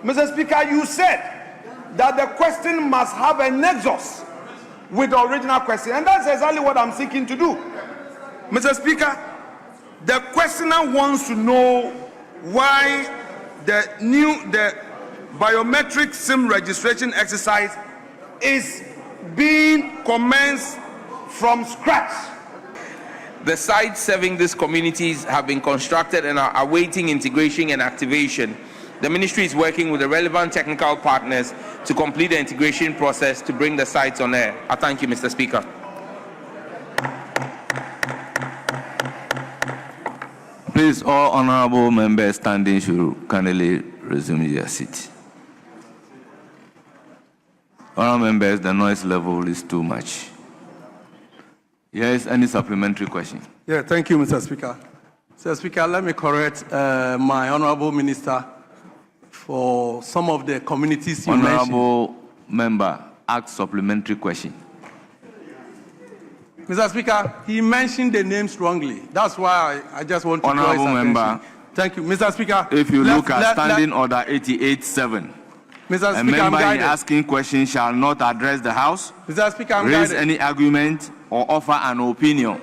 Mr. Speaker, you said that the question must have a nexus with the original question, and that's exactly what I'm seeking to do. Mr. Speaker, the questioner wants to know why the biometric SIM registration exercise is being commenced from scratch. The sites serving these communities have been constructed and are awaiting integration and activation. The ministry is working with the relevant technical partners to complete the integration process to bring the sites on air. I thank you, Mr. Speaker. Please, all honorable members standing should kindly resume their seat. Honorable members, the noise level is too much. Yes, any supplementary question? Yeah, thank you, Mr. Speaker. Mr. Speaker, let me correct my honorable minister for some of the communities you mentioned. Honorable member, ask supplementary question. Mr. Speaker, he mentioned the names wrongly. That's why I just want to draw his attention. Member, thank you, Mr. Speaker. If you look at Standing Order 88.7, Mr. a Speaker, member in asking questions shall not address the House, Mr. Speaker, raise any argument, or offer an opinion.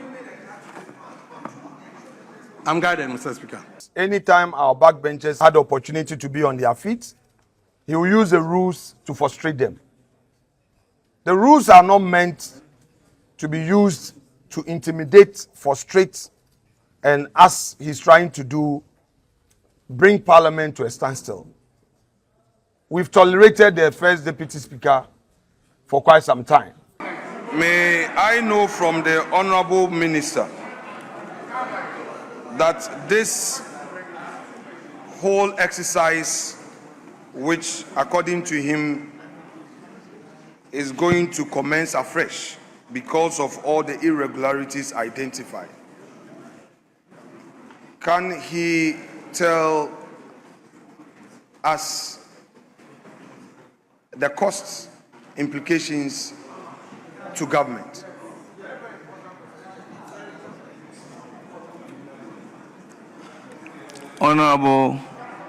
I'm guided, Mr. Speaker. Anytime our backbenchers had the opportunity to be on their feet, he will use the rules to frustrate them. The rules are not meant to be used to intimidate, frustrate, and, as he's trying to do, bring Parliament to a standstill. We've tolerated the first Deputy Speaker for quite some time. May I know from the Honorable Minister that this whole exercise, which according to him is going to commence afresh because of all the irregularities identified, can he tell us the costs, implications to government? Honorable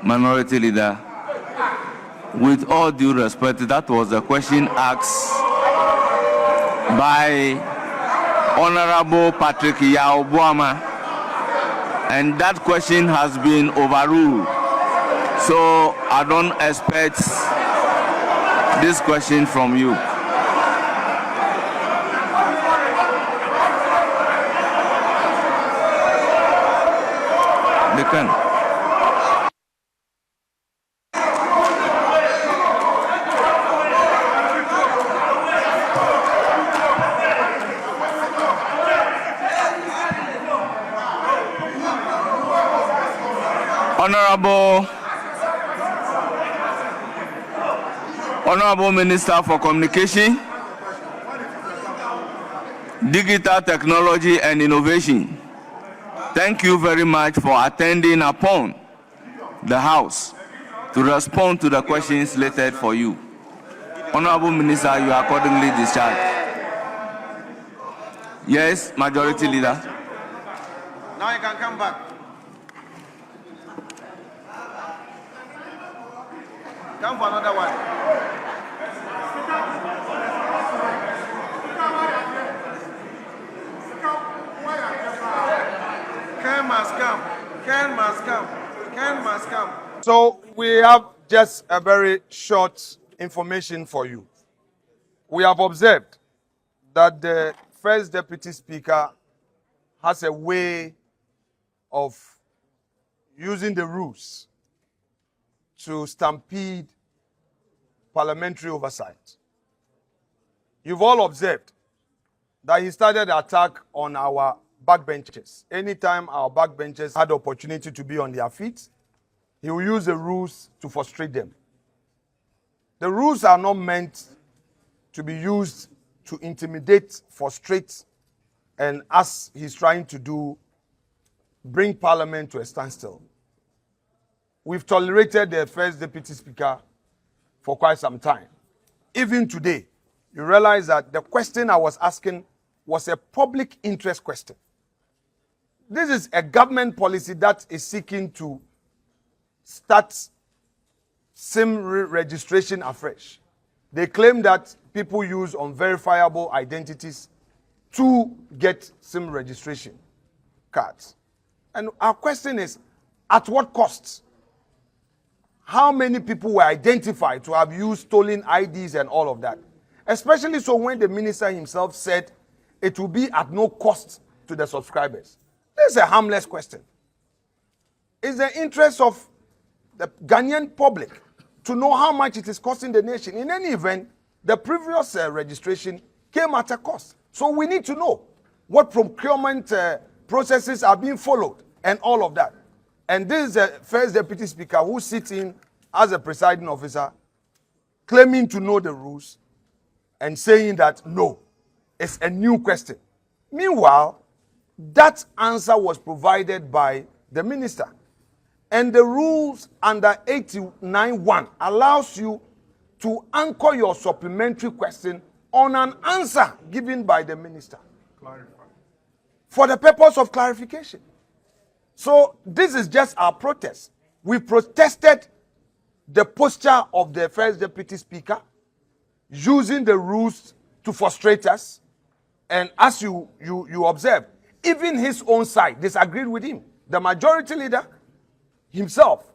Minority Leader, with all due respect, that was a question asked by Honorable Patrick Yaobuama, and that question has been overruled. So I don't expect this question from you. They can. Honorable Minister for Communication, Digital Technology and Innovation, thank you very much for attending upon the House to respond to the questions slated for you. Honorable Minister, you are accordingly discharged. Yes, Majority Leader. Now you can come back. Come for another one. Ken must come. Ken must come. Ken must come. So we have just a very short information for you. We have observed that the first Deputy Speaker has a way of using the rules to stampede parliamentary oversight. You've all observed that he started the attack on our backbenchers. Anytime our backbenchers had the opportunity to be on their feet, he will use the rules to frustrate them. The rules are not meant to be used to intimidate, frustrate, and, as he's trying to do, bring Parliament to a standstill. We've tolerated the first Deputy Speaker for quite some time. Even today, you realize that the question I was asking was a public interest question. This is a government policy that is seeking to start SIM registration afresh. They claim that people use unverifiable identities to get SIM registration cards. And our question is, at what cost? How many people were identified to have used stolen IDs and all of that? Especially so when the minister himself said it will be at no cost to the subscribers. This is a harmless question. It's the interest of the Ghanaian public to know how much it is costing the nation. In any event, the previous registration came at a cost. So we need to know what procurement processes are being followed and all of that. And this is the first deputy speaker who sits in as a presiding officer, claiming to know the rules and saying that no, it's a new question. Meanwhile, that answer was provided by the minister. And the rules under 89(1) allows you to anchor your supplementary question on an answer given by the minister. For the purpose of clarification. So this is just our protest. We protested the posture of the first deputy speaker, using the rules to frustrate us. And as you observe, even his own side disagreed with him. The majority leader himself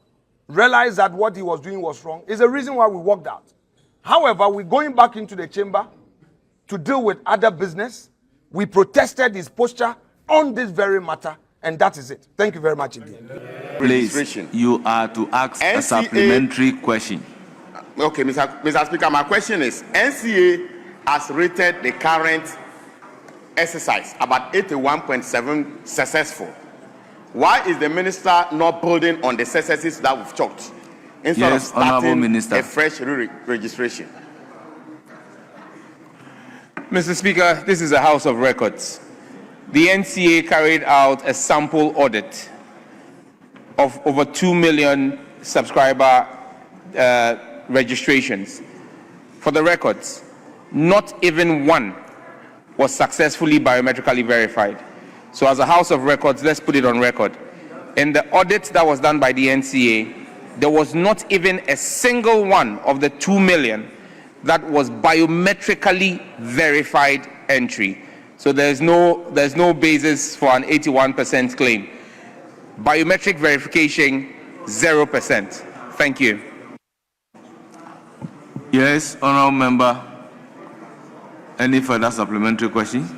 realized that what he was doing was wrong. Is the reason why we walked out. However, we're going back into the chamber to deal with other business. We protested his posture on this very matter, and that is it. Thank you very much indeed. Please, you are to ask a supplementary question. Okay, Mr. Speaker, my question is, NCA has rated the current exercise about 81.7 successful. Why is the minister not building on the successes that we've chalked instead of starting a fresh registration? Mr. Speaker, this is a House of Records. The NCA carried out a sample audit of over 2 million subscriber registrations. For the records, not even one was successfully biometrically verified. So as a House of Records, let's put it on record. In the audit that was done by the NCA, there was not even a single one of the 2 million that was biometrically verified entry. So there's no basis for an 81% claim. Biometric verification, 0%. Thank you. Yes, honourable member. Any further supplementary questions?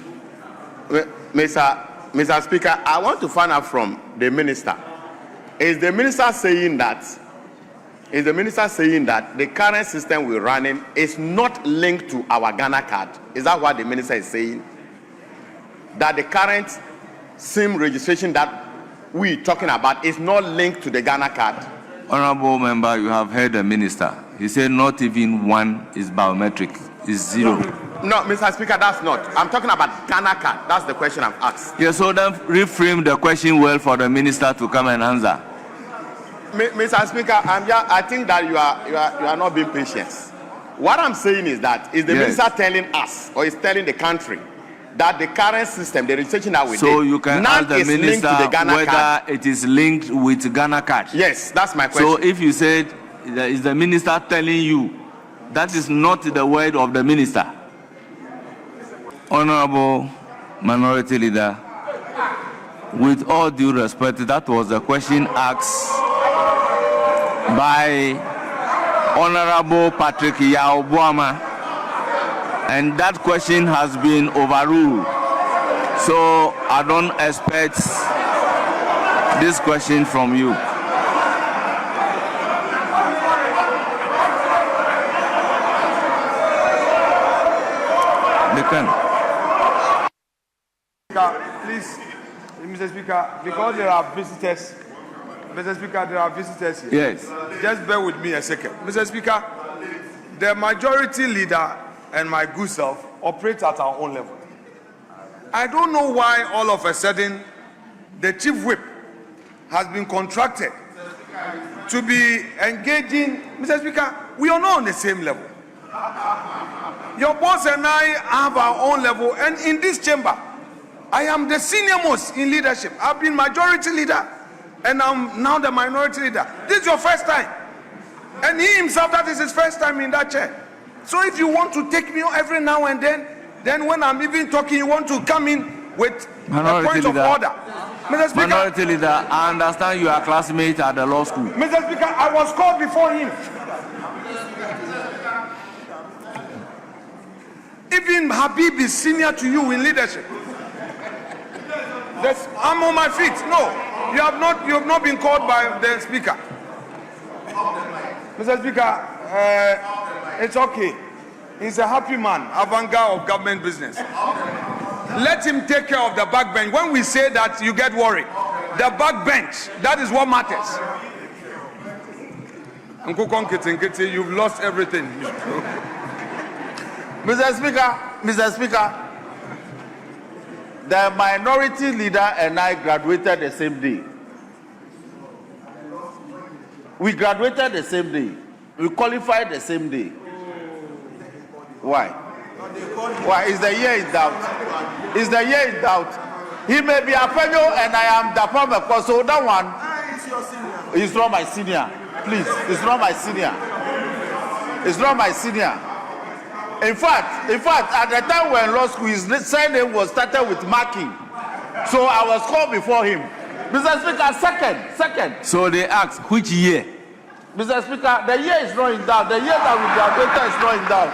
Mr. Speaker, I want to find out from the minister. Is the minister saying that the current system we're running is not linked to our Ghana card? Is that what the minister is saying? That the current SIM registration that we're talking about is not linked to the Ghana card? Honourable member, you have heard the minister. He said not even one is biometric. It's zero. No, Mr. Speaker, that's not. I'm talking about Ghana card. That's the question I've asked. Yes, so then reframe the question well for the minister to come and answer. Mr. Speaker, I think that you are not being patient. What I'm saying is that is the minister telling us or is telling the country that the current system, the registration that we so did, you can ask the minister whether card. It is linked with Ghana card. Yes, that's my question. So if you said is the minister telling you, that is not the word of the minister. Honorable Minority Leader, with all due respect, that was a question asked by Honorable Patrick Yaobuama, and that question has been overruled. So I don't expect this question from you. They can. Please, Mr. Speaker, because there are visitors. Mr. Speaker, there are visitors here. Yes. Just bear with me a second. Mr. Speaker, the majority leader and my good self operate at our own level. I don't know why all of a sudden the chief whip has been contracted to be engaging. Mr. Speaker, we are not on the same level. Your boss and I have our own level, and in this chamber, I am the senior most in leadership. I've been majority leader, and I'm now the minority leader. This is your first time. And he himself, that is his first time in that chair. So if you want to take me every now and then when I'm even talking, you want to come in with a point of order. Mr. Speaker, Minority Leader, I understand you are classmates at the law school. Mr. Speaker, I was called before him. Even Habib is senior to you in leadership. I'm on my feet. No, you have not been called by the Speaker. Mr. Speaker, it's okay. He's a happy man, avant-garde of government business. Let him take care of the backbench. When we say that, you get worried. The backbench, that is what matters. You've lost everything. Mr. Speaker, the minority leader and I graduated the same day. We graduated the same day. We qualified the same day. Why? Why? Is the year in doubt? Is the year in doubt? He may be a fellow and I am the former, because so that one is not my senior. Please, it's not my senior. It's not my senior. In fact, at the time when law school, his surname was started with marking. So I was called before him. Mr. Speaker, second. So they asked, which year? Mr. Speaker, the year is not in doubt. The year that we graduated is not in doubt.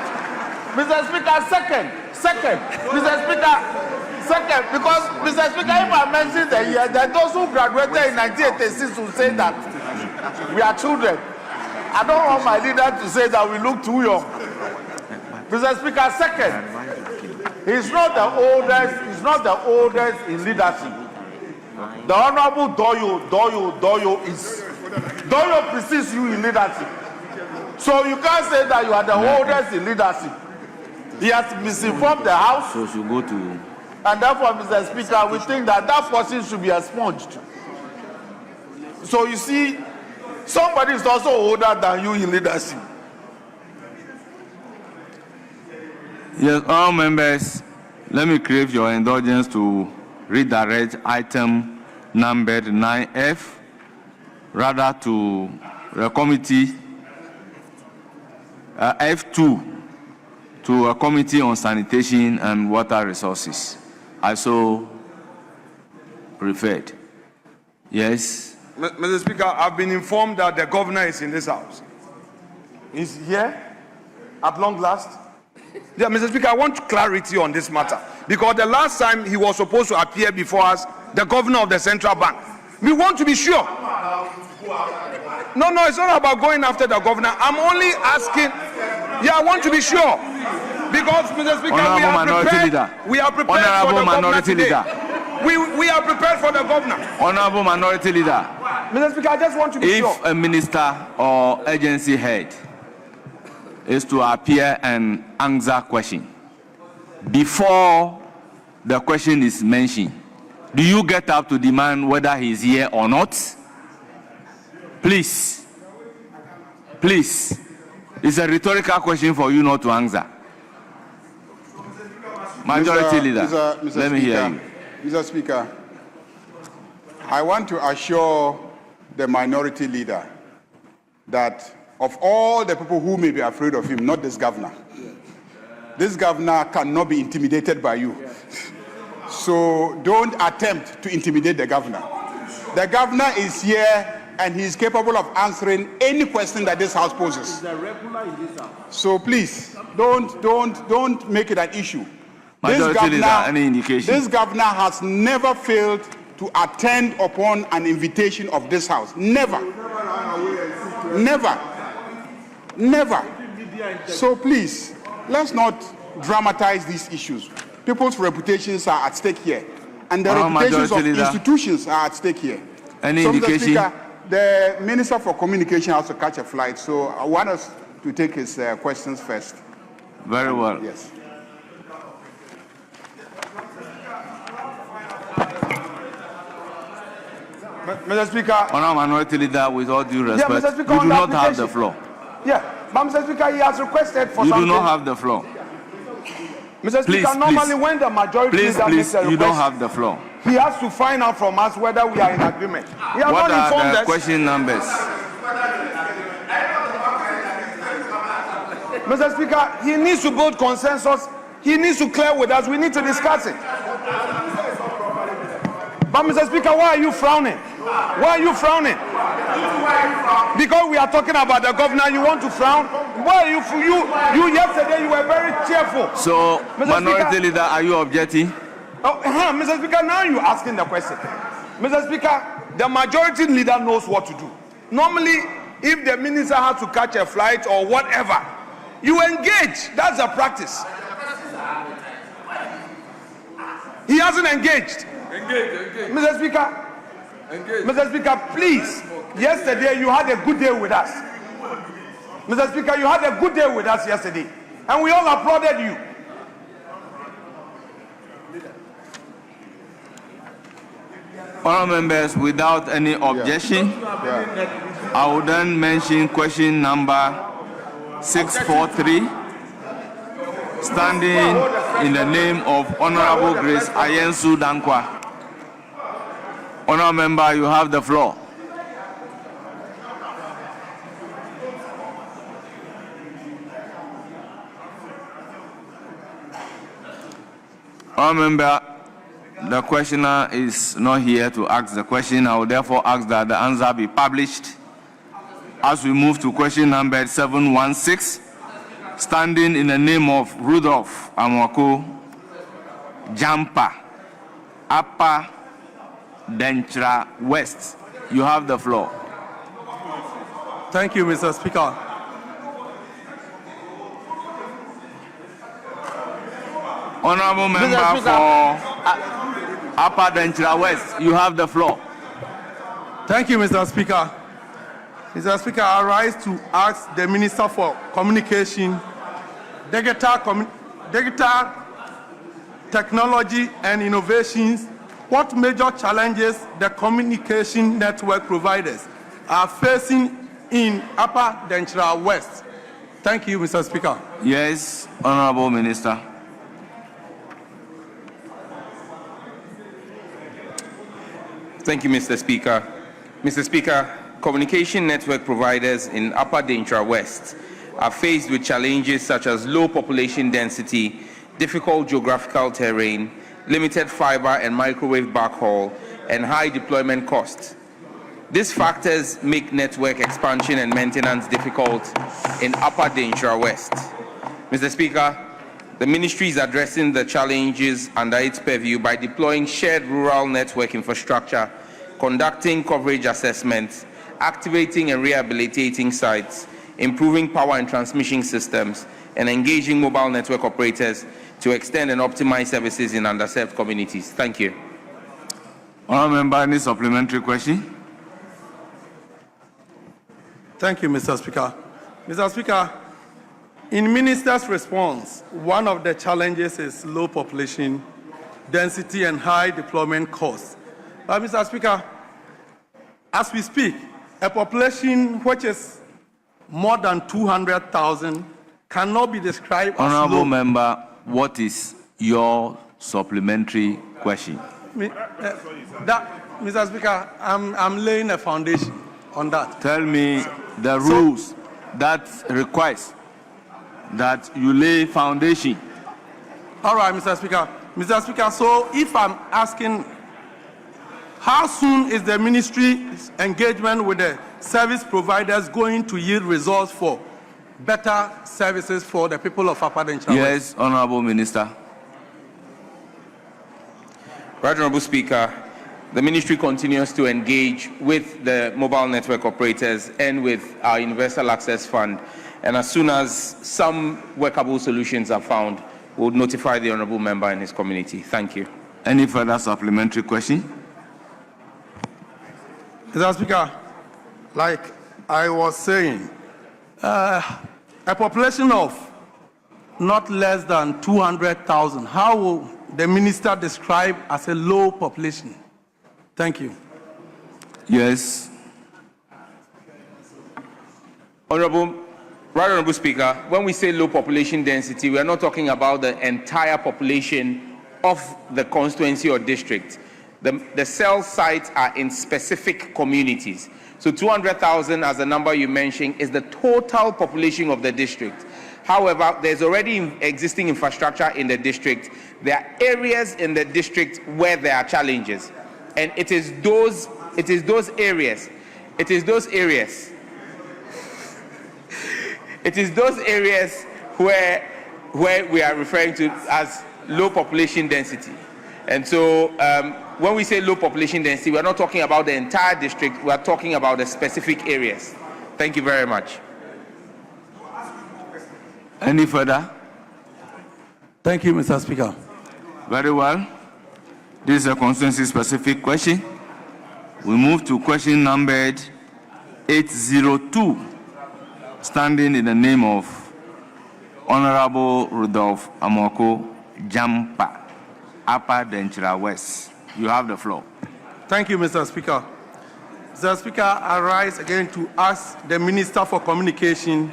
Mr. Speaker, second. Mr. Speaker, second. Because, Mr. Speaker, if I mention the year, then those who graduated in 1986 will say that we are children. I don't want my leader to say that we look too young. Mr. Speaker, second, he's not the oldest in leadership. The Honorable Doyo precedes you in leadership. So you can't say that you are the oldest in leadership. He has misinformed the House. So should go to... And therefore, Mr. Speaker, we think that person should be expunged. So you see, somebody is also older than you in leadership. Yes, all members, let me crave your indulgence to redirect item numbered 9F, rather to the committee, F2, to a committee on sanitation and water resources. I so referred. Yes. Mr. Speaker, I've been informed that the governor is in this house. He's here at long last. Yeah, Mr. Speaker, I want clarity on this matter, because the last time he was supposed to appear before us, the governor of the central bank, we want to be sure. No, it's not about going after the governor. I'm only asking. Yeah, I want to be sure, because, Mr. Speaker, we are prepared for the governor today. We are prepared for the governor. Honorable Minority Leader. Mr. Speaker, I just want to be sure. If a minister or agency head is to appear and answer question, before the question is mentioned, do you get up to demand whether he is here or not? Please. It's a rhetorical question for you not to answer. Majority Leader, Mr. let me hear you. Mr. Speaker, I want to assure the minority leader that of all the people who may be afraid of him, not this governor. This governor cannot be intimidated by you. So don't attempt to intimidate the governor. The governor is here and he is capable of answering any question that this house poses. So please, don't make it an issue. This governor has never failed to attend upon an invitation of this house. Never. So please, let's not dramatize these issues. People's reputations are at stake here, and the reputations of institutions are at stake here. Any so, indication? Mr. Speaker, the Minister for Communication has to catch a flight, so I want us to take his questions first. Very well. Yes. Mr. Speaker. Honorable Minority Leader, with all due respect, Mr. Speaker, you do not have the floor. Yeah, but Mr. Speaker, he has requested for something. You do not have the floor. Mr. Speaker, normally when the majority leader makes a request, you don't have the floor. He has to find out from us whether we are in agreement. He has what not informed are the us. question numbers? Mr. Speaker, he needs to build consensus. He needs to clear with us. We need to discuss it. But Mr. Speaker, why are you frowning? Why are you frowning? Because we are talking about the governor, you want to frown? Why are you yesterday you were very cheerful. So, Mr. Minority Speaker, Leader, are you objecting? Oh, Mr. Speaker, now you're asking the question. Mr. Speaker, the majority leader knows what to do. Normally, if the minister has to catch a flight or whatever, you engage. That's the practice. He hasn't engaged. Engage. Mr. Speaker, Mr. Speaker, please. Yesterday you had a good day with us. Mr. Speaker, you had a good day with us yesterday, and we all applauded you. Honourable members, without any objection, I will then mention question number 643, standing in the name of Honourable Grace Ayensu Dankwa. Honourable member, you have the floor. Honourable member, the questioner is not here to ask the question. I will therefore ask that the answer be published. As we move to question number 716, standing in the name of Rudolph Amwako Jampa, Upper Denchra West. You have the floor. Thank you, Mr. Speaker. Honourable member for Upper Denchra West, you have the floor. Thank you, Mr. Speaker. Mr. Speaker, I rise to ask the Minister for Communication, Digital Technology and Innovations what major challenges the communication network providers are facing in Upper Denchra West. Thank you, Mr. Speaker. Yes, Honourable Minister. Thank you, Mr. Speaker. Mr. Speaker, communication network providers in Upper Denchra West are faced with challenges such as low population density, difficult geographical terrain, limited fiber and microwave backhaul, and high deployment costs. These factors make network expansion and maintenance difficult in Upper Denchra West. Mr. Speaker, the ministry is addressing the challenges under its purview by deploying shared rural network infrastructure, conducting coverage assessments, activating and rehabilitating sites, improving power and transmission systems, and engaging mobile network operators to extend and optimize services in underserved communities. Thank you. Honourable member, any supplementary question? Thank you, Mr. Speaker. Mr. Speaker, in Minister's response, one of the challenges is low population density and high deployment costs. But Mr. Speaker, as we speak, a population which is more than 200,000 cannot be described as low. Honourable member, what is your supplementary question? Mr. Speaker, I'm laying a foundation on that. Tell me the rules that requires that you lay foundation. All right, Mr. Speaker. Mr. Speaker, so if I'm asking, how soon is the ministry's engagement with the service providers going to yield results for better services for the people of Upper Denchra? Yes, Honourable Minister. Right Honourable Speaker, the ministry continues to engage with the mobile network operators and with our Universal Access Fund. And as soon as some workable solutions are found, we'll notify the honourable member and his community. Thank you. Any further supplementary question? Mr. Speaker, like I was saying, a population of not less than 200,000, how will the minister describe as a low population? Thank you. Yes. Right Honourable Speaker, when we say low population density, we are not talking about the entire population of the constituency or district. The cell sites are in specific communities. So 200,000 as the number you mentioned is the total population of the district. However, there's already existing infrastructure in the district. There are areas in the district where there are challenges. And it is those areas where we are referring to as low population density. And so when we say low population density, we're not talking about the entire district, we're talking about the specific areas. Thank you very much. Any further? Thank you, Mr. Speaker. Very well. This is a constituency-specific question. We move to question numbered 802, standing in the name of Honorable Rudolph Amoko Jampa, Upper Denchira West. You have the floor. Thank you, Mr. Speaker. Mr. Speaker, I rise again to ask the Minister for Communication,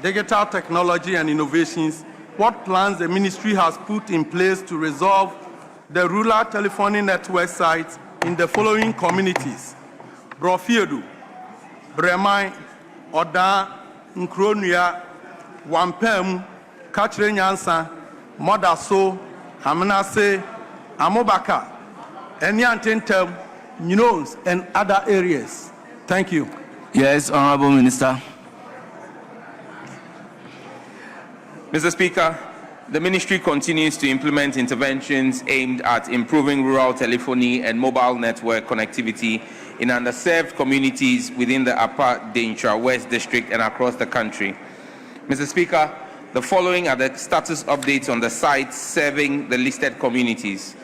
Digital Technology and Innovations what plans the ministry has put in place to resolve the rural telephony network sites in the following communities: Brofiedu, Bremai, Oda, Nkronua, Wampem, Kachre Nyansa, Modaso, Hamanase, Amobaka, Enyantentem, Nyonos, and other areas. Thank you. Yes, Honorable Minister. Mr. Speaker, the ministry continues to implement interventions aimed at improving rural telephony and mobile network connectivity in underserved communities within the Upper Denchira West District and across the country. Mr. Speaker, the following are the status updates on the sites serving the listed communities.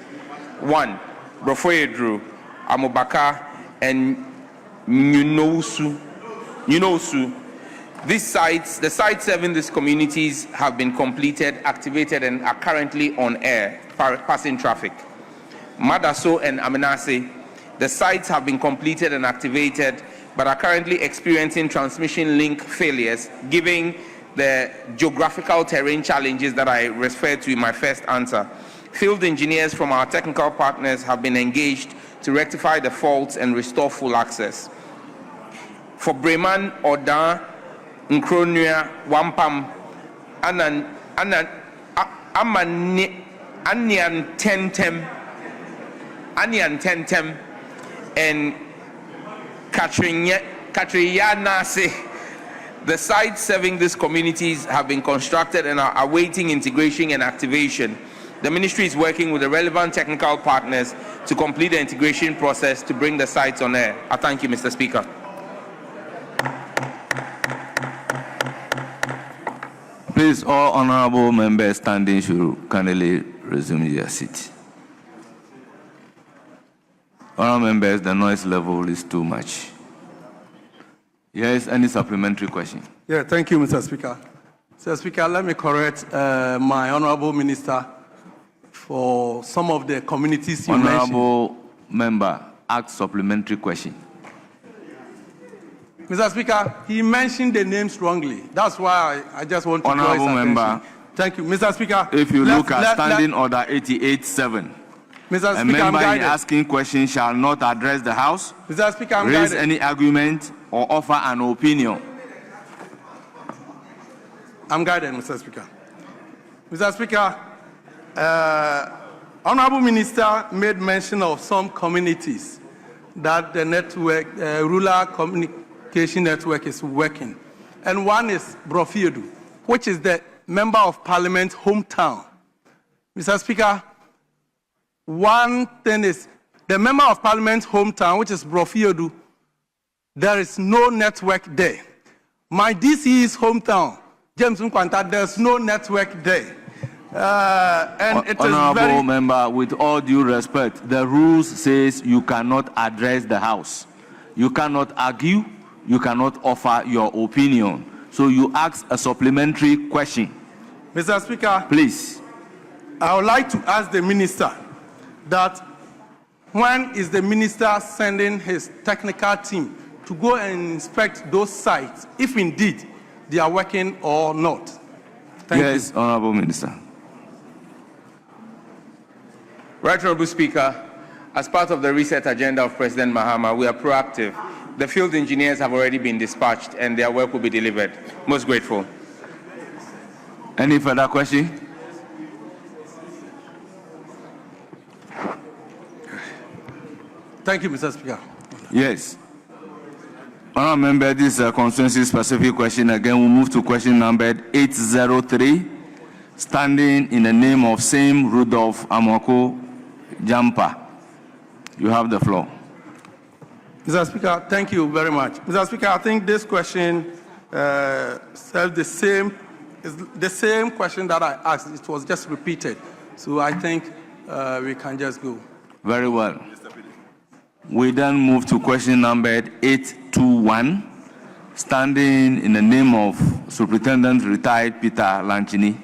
1. Brofoyedru, Amobaka, and Nyonosu. The sites serving these communities have been completed, activated, and are currently on air, passing traffic. Madaso and Amenase, the sites have been completed and activated, but are currently experiencing transmission link failures, given the geographical terrain challenges that I referred to in my first answer. Field engineers from our technical partners have been engaged to rectify the faults and restore full access. For Breman, Oda, Nkronua, Wampam, Anyantentem, and Katriyanase, the sites serving these communities have been constructed and are awaiting integration and activation. The ministry is working with the relevant technical partners to complete the integration process to bring the sites on air. I thank you, Mr. Speaker. Please, all honorable members standing should kindly resume their seat. Honorable members, the noise level is too much. Yes, any supplementary question? Yeah, thank you, Mr. Speaker. Mr. Speaker, let me correct my honorable minister for some of the communities you mentioned. Honorable member, ask supplementary question. Mr. Speaker, he mentioned the names wrongly. That's why I just want to draw his attention. Member, thank you, Mr. Speaker. If you look at Standing Order 88.7, Mr. a Speaker, member in asking questions shall not address the House, Mr. Speaker, raise any argument, or offer an opinion. I'm guided, Mr. Speaker. Mr. Speaker, Honorable Minister made mention of some communities that the network, rural communication network is working. And one is Brofiedu, which is the Member of Parliament's hometown. Mr. Speaker, one thing is, the Member of Parliament's hometown, which is Brofiedu, there is no network there. My DC's hometown, James Nkwanta, there's no network there. And it Honorable member, with all due respect, the rules says you cannot address the House. You cannot argue, you cannot offer your opinion. So you ask a supplementary question. Mr. Speaker, please. I would like to ask the minister that when is the minister sending his technical team to go and inspect those sites, if indeed they are working or not? Thank yes, you. Honorable Minister. Right Honorable Speaker, as part of the reset agenda of President Mahama, we are proactive. The field engineers have already been dispatched and their work will be delivered. Most grateful. Any further question? Thank you, Mr. Speaker. Yes. Honourable member, this is a constituency-specific question. Again, we move to question number 803, standing in the name of same Rudolph Amwako Jampa. You have the floor. Mr. Speaker, thank you very much. Mr. Speaker, I think this question serves the same question that I asked. It was just repeated. So I think we can just go. Very well. We then move to question number 821, standing in the name of Superintendent Retired Peter Lanchini,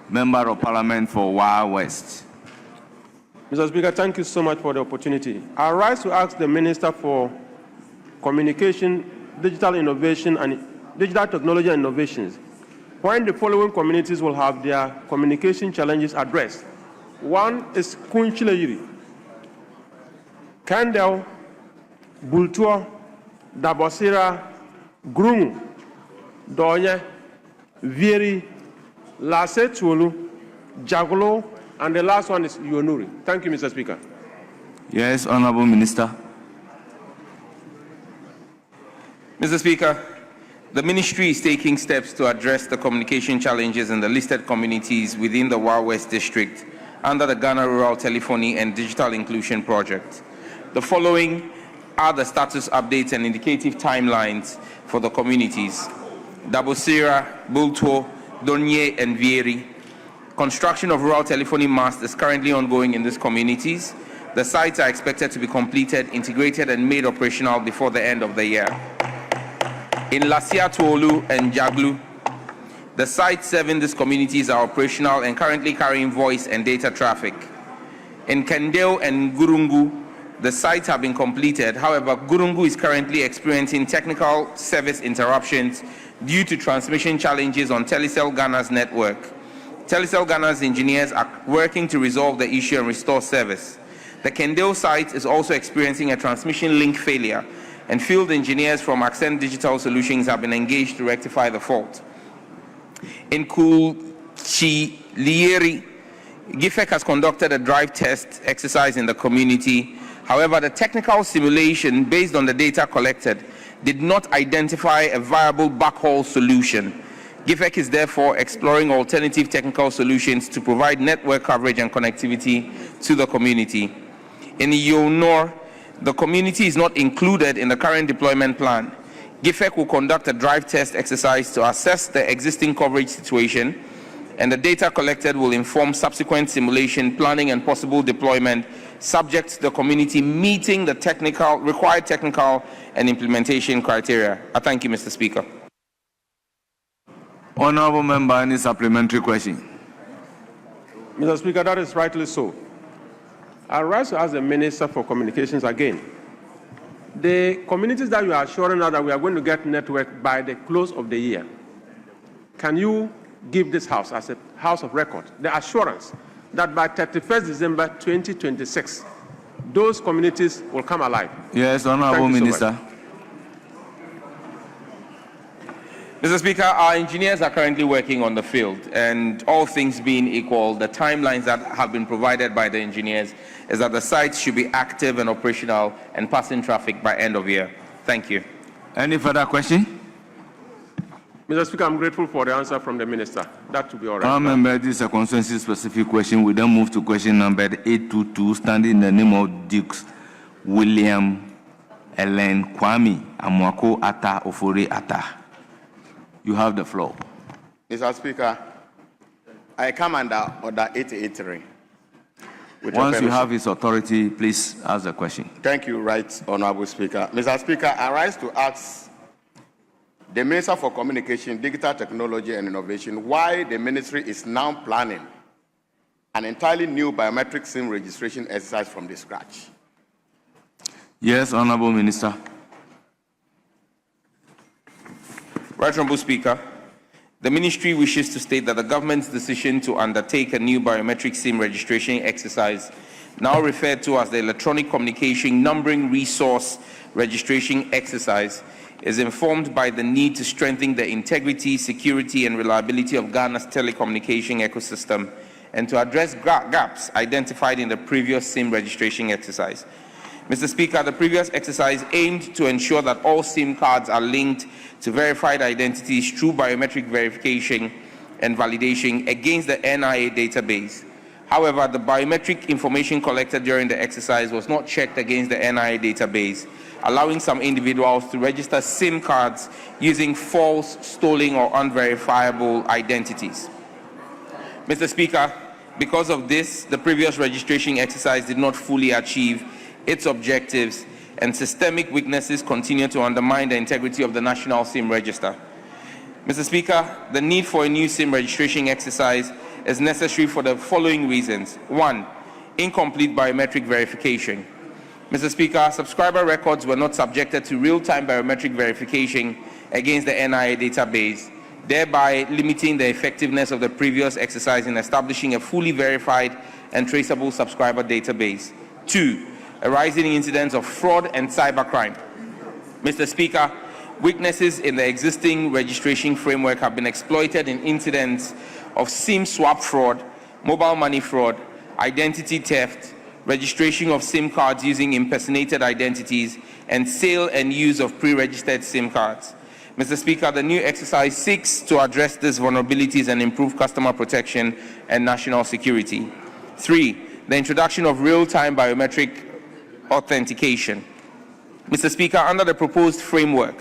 Member of Parliament for Wa West. Mr. Speaker, thank you so much for the opportunity. I rise to ask the Minister for Communication, Digital Innovation and Digital Technology and Innovations when the following communities will have their communication challenges addressed. One is Kunchilayiri, Kandel, Bultua, Dabosira, Grungu, Donya, Vieri, Lasetulu, Jagolo, and the last one is Yonuri. Thank you, Mr. Speaker. Yes, Honourable Minister. Mr. Speaker, the ministry is taking steps to address the communication challenges in the listed communities within the Wa West District under the Ghana Rural Telephony and Digital Inclusion Project. The following are the status updates and indicative timelines for the communities. Dabosira, Bultuo, Donye, and Vieri. Construction of rural telephony masts is currently ongoing in these communities. The sites are expected to be completed, integrated, and made operational before the end of the year. In Lasia Tuolu and Jaglu, the sites serving these communities are operational and currently carrying voice and data traffic. In Kendeo and Gurungu, the sites have been completed. However, Gurungu is currently experiencing technical service interruptions due to transmission challenges on Telecel Ghana's network. Telecel Ghana's engineers are working to resolve the issue and restore service. The Kendeo site is also experiencing a transmission link failure, and field engineers from Accent Digital Solutions have been engaged to rectify the fault. In Kulchilieri, GIFEC has conducted a drive test exercise in the community. However, the technical simulation based on the data collected did not identify a viable backhaul solution. GIFEC is therefore exploring alternative technical solutions to provide network coverage and connectivity to the community. In Yonor, the community is not included in the current deployment plan. GIFEC will conduct a drive test exercise to assess the existing coverage situation, and the data collected will inform subsequent simulation, planning, and possible deployment, subject to the community meeting the required technical and implementation criteria. I thank you, Mr. Speaker. Honourable member, any supplementary question? Mr. Speaker, that is rightly so. I rise to ask the Minister for Communications again. The communities that you are assuring us that we are going to get network by the close of the year, can you give this House, as a House of record, the assurance that by 31st December 2026, those communities will come alive? Yes, Honourable Minister. Mr. Speaker, our engineers are currently working on the field, and all things being equal, the timelines that have been provided by the engineers is that the sites should be active and operational and passing traffic by end of year. Thank you. Any further question? Mr. Speaker, I'm grateful for the answer from the Minister. That will be all right. Member, this is a consensus-specific question. We then move to question number 822, standing in the name of Dukes William Ellen Kwame Amwako Ata Ofori Ata. You have the floor. Mr. Speaker, I come under Order 883. Once you have his authority, please ask the question. Thank you, Right Honourable Speaker. Mr. Speaker, I rise to ask the Minister for Communication, Digital Technology and Innovation why the ministry is now planning an entirely new biometric SIM registration exercise from the scratch. Yes, Honourable Minister. Right Honourable Speaker, the ministry wishes to state that the government's decision to undertake a new biometric SIM registration exercise now referred to as the Electronic Communication Numbering Resource Registration Exercise, is informed by the need to strengthen the integrity, security, and reliability of Ghana's telecommunication ecosystem and to address gaps identified in the previous SIM registration exercise. Mr. Speaker, the previous exercise aimed to ensure that all SIM cards are linked to verified identities through biometric verification and validation against the NIA database. However, the biometric information collected during the exercise was not checked against the NIA database, allowing some individuals to register SIM cards using false, stolen, or unverifiable identities. Mr. Speaker, because of this, the previous registration exercise did not fully achieve its objectives, and systemic weaknesses continue to undermine the integrity of the National SIM Register. Mr. Speaker, the need for a new SIM registration exercise is necessary for the following reasons. 1, incomplete biometric verification. Mr. Speaker, subscriber records were not subjected to real-time biometric verification against the NIA database, thereby limiting the effectiveness of the previous exercise in establishing a fully verified and traceable subscriber database. 2, a rising incidence of fraud and cybercrime. Mr. Speaker, weaknesses in the existing registration framework have been exploited in incidents of SIM swap fraud, mobile money fraud, identity theft, registration of SIM cards using impersonated identities, and sale and use of pre-registered SIM cards. Mr. Speaker, the new exercise seeks to address these vulnerabilities and improve customer protection and national security. 3, the introduction of real-time biometric authentication. Mr. Speaker, under the proposed framework,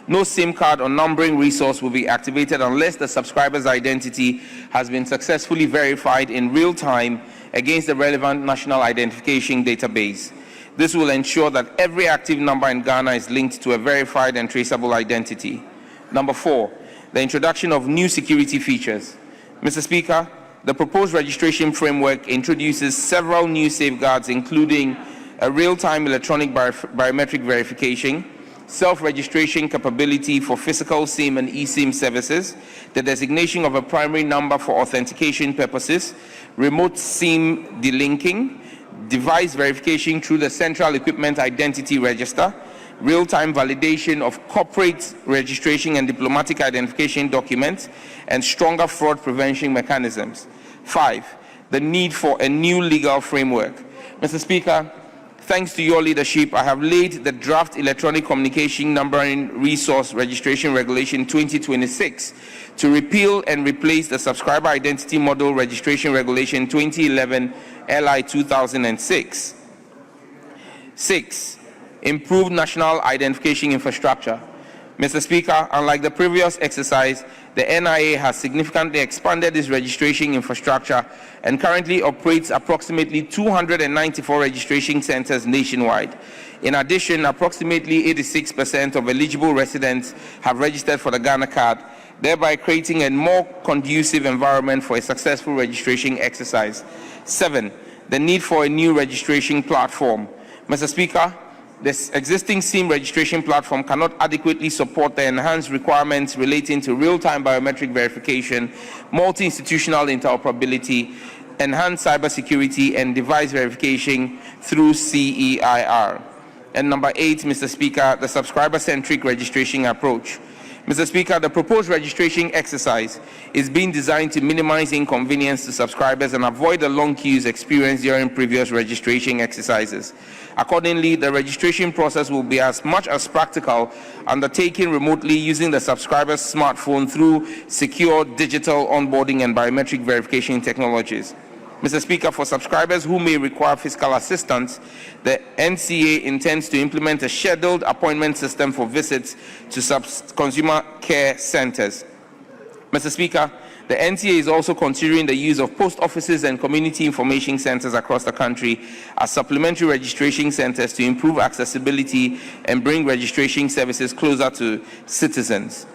no SIM card or numbering resource will be activated unless the subscriber's identity has been successfully verified in real time against the relevant national identification database. This will ensure that every active number in Ghana is linked to a verified and traceable identity. Number 4, the introduction of new security features. Mr. Speaker, the proposed registration framework introduces several new safeguards, including a real-time electronic biometric verification, self-registration capability for physical SIM and eSIM services, the designation of a primary number for authentication purposes, remote SIM delinking, device verification through the Central Equipment Identity Register, real-time validation of corporate registration and diplomatic identification documents, and stronger fraud prevention mechanisms. 5, the need for a new legal framework. Mr. Speaker, thanks to your leadership, I have laid the draft Electronic Communication Numbering Resource Registration Regulation 2026 to repeal and replace the Subscriber Identity Model Registration Regulation 2011 LI 2006. 6, improved national identification infrastructure. Mr. Speaker, unlike the previous exercise, the NIA has significantly expanded its registration infrastructure and currently operates approximately 294 registration centers nationwide. In addition, approximately 86% of eligible residents have registered for the Ghana card, thereby creating a more conducive environment for a successful registration exercise. 7, the need for a new registration platform. Mr. Speaker, this existing SIM registration platform cannot adequately support the enhanced requirements relating to real-time biometric verification, multi-institutional interoperability, enhanced cybersecurity, and device verification through CEIR. And number 8, Mr. Speaker, the subscriber-centric registration approach. Mr. Speaker, the proposed registration exercise is being designed to minimize inconvenience to subscribers and avoid the long queues experienced during previous registration exercises. Accordingly, the registration process will be as much as practical undertaken remotely using the subscriber's smartphone through secure digital onboarding and biometric verification technologies. Mr. Speaker, for subscribers who may require physical assistance, the NCA intends to implement a scheduled appointment system for visits to consumer care centers. Mr. Speaker, the NCA is also considering the use of post offices and community information centers across the country as supplementary registration centers to improve accessibility and bring registration services closer to citizens.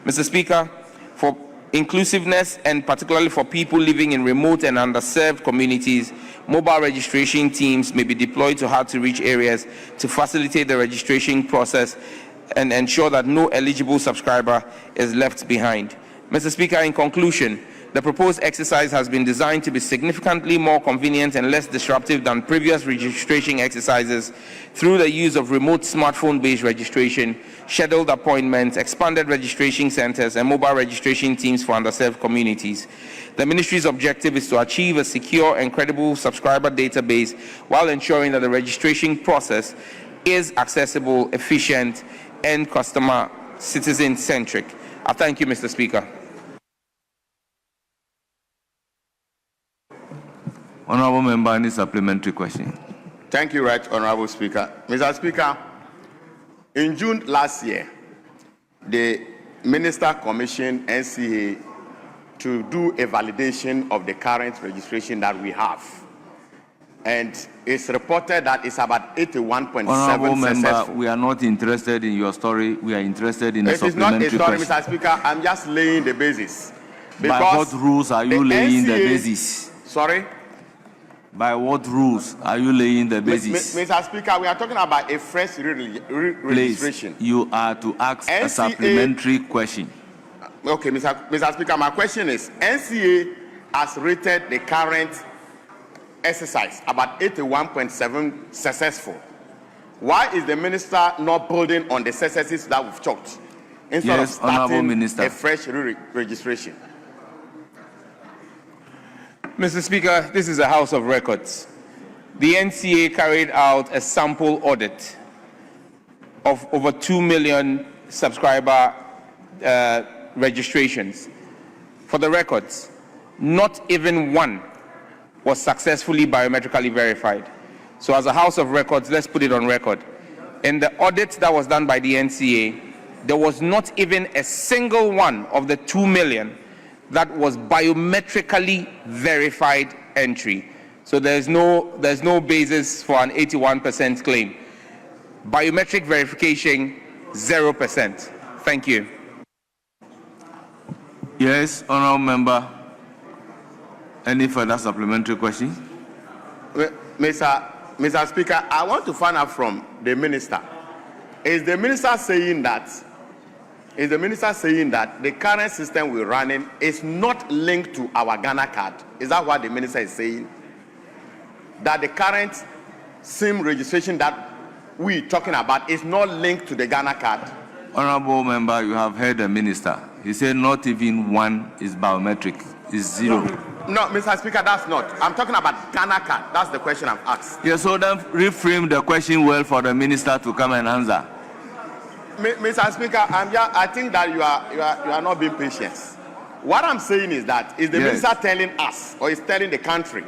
Mr. Speaker, for inclusiveness and particularly for people living in remote and underserved communities, mobile registration teams may be deployed to hard-to-reach areas to facilitate the registration process and ensure that no eligible subscriber is left behind. Mr. Speaker, in conclusion, The proposed exercise has been designed to be significantly more convenient and less disruptive than previous registration exercises through the use of remote smartphone-based registration, scheduled appointments, expanded registration centers, and mobile registration teams for underserved communities. The Ministry's objective is to achieve a secure and credible subscriber database while ensuring that the registration process is accessible, efficient, and customer citizen-centric. I thank you, Mr. Speaker. Honourable member, any supplementary question? Thank you, Right Honourable Speaker. Mr. Speaker, in June last year, the Minister commissioned NCA to do a validation of the current registration that we have. And it's reported that it's about 81.7%. Honourable member, we are not interested in your story. We are interested in a supplementary question. It is not a story, Mr. Speaker. I'm just laying the basis. By what rules are you laying the basis? Sorry? By what rules are you laying the basis? Mr. Speaker, we are talking about a fresh registration. Please, you are to ask a supplementary question. Okay, Mr. Speaker, my question is, NCA has rated the current exercise about 81.7 successful. Why is the minister not building on the successes that we've chalked instead of starting a fresh registration? Mr. Speaker, this is a House of Records. The NCA carried out a sample audit of over 2 million subscriber registrations. For the records, not even one was successfully biometrically verified. So as a House of Records, let's put it on record. In the audit that was done by the NCA, there was not even a single one of the 2 million that was biometrically verified entry. So there's no basis for an 81% claim. Biometric verification, 0%. Thank you. Yes, honourable member. Any further supplementary questions? Mr. Speaker, I want to find out from the minister. Is the minister saying that the current system we're running is not linked to our Ghana card? Is that what the minister is saying? That the current SIM registration that we're talking about is not linked to the Ghana card? Honourable member, you have heard the minister. He said not even one is biometric. It's zero. No, Mr. Speaker, that's not. I'm talking about Ghana card. That's the question I've asked. Yes, so then reframe the question well for the minister to come and answer. Mr. Speaker, I think that you are not being patient. What I'm saying is that is the minister telling us or is telling the country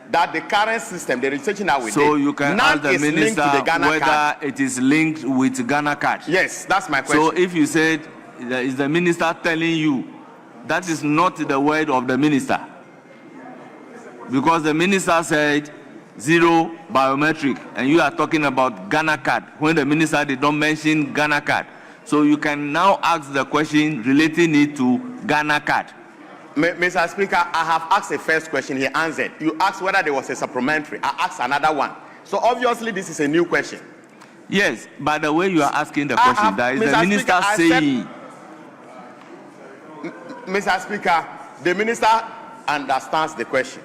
that the current system, the registration that we so you can ask the minister whether it is linked with Ghana card. Yes, that's my question. So if you said is the minister telling you, that is not the word of the minister, because the minister said zero biometric, and you are talking about Ghana card when the minister did not mention Ghana card. So you can now ask the question relating it to Ghana card. Mr. Speaker, I have asked the first question, he answered. You asked whether there was a supplementary. I asked another one. So obviously this is a new question. Yes, by the way you are asking the question, that is Mr. the minister Speaker, saying. Mr. Speaker, the minister understands the question.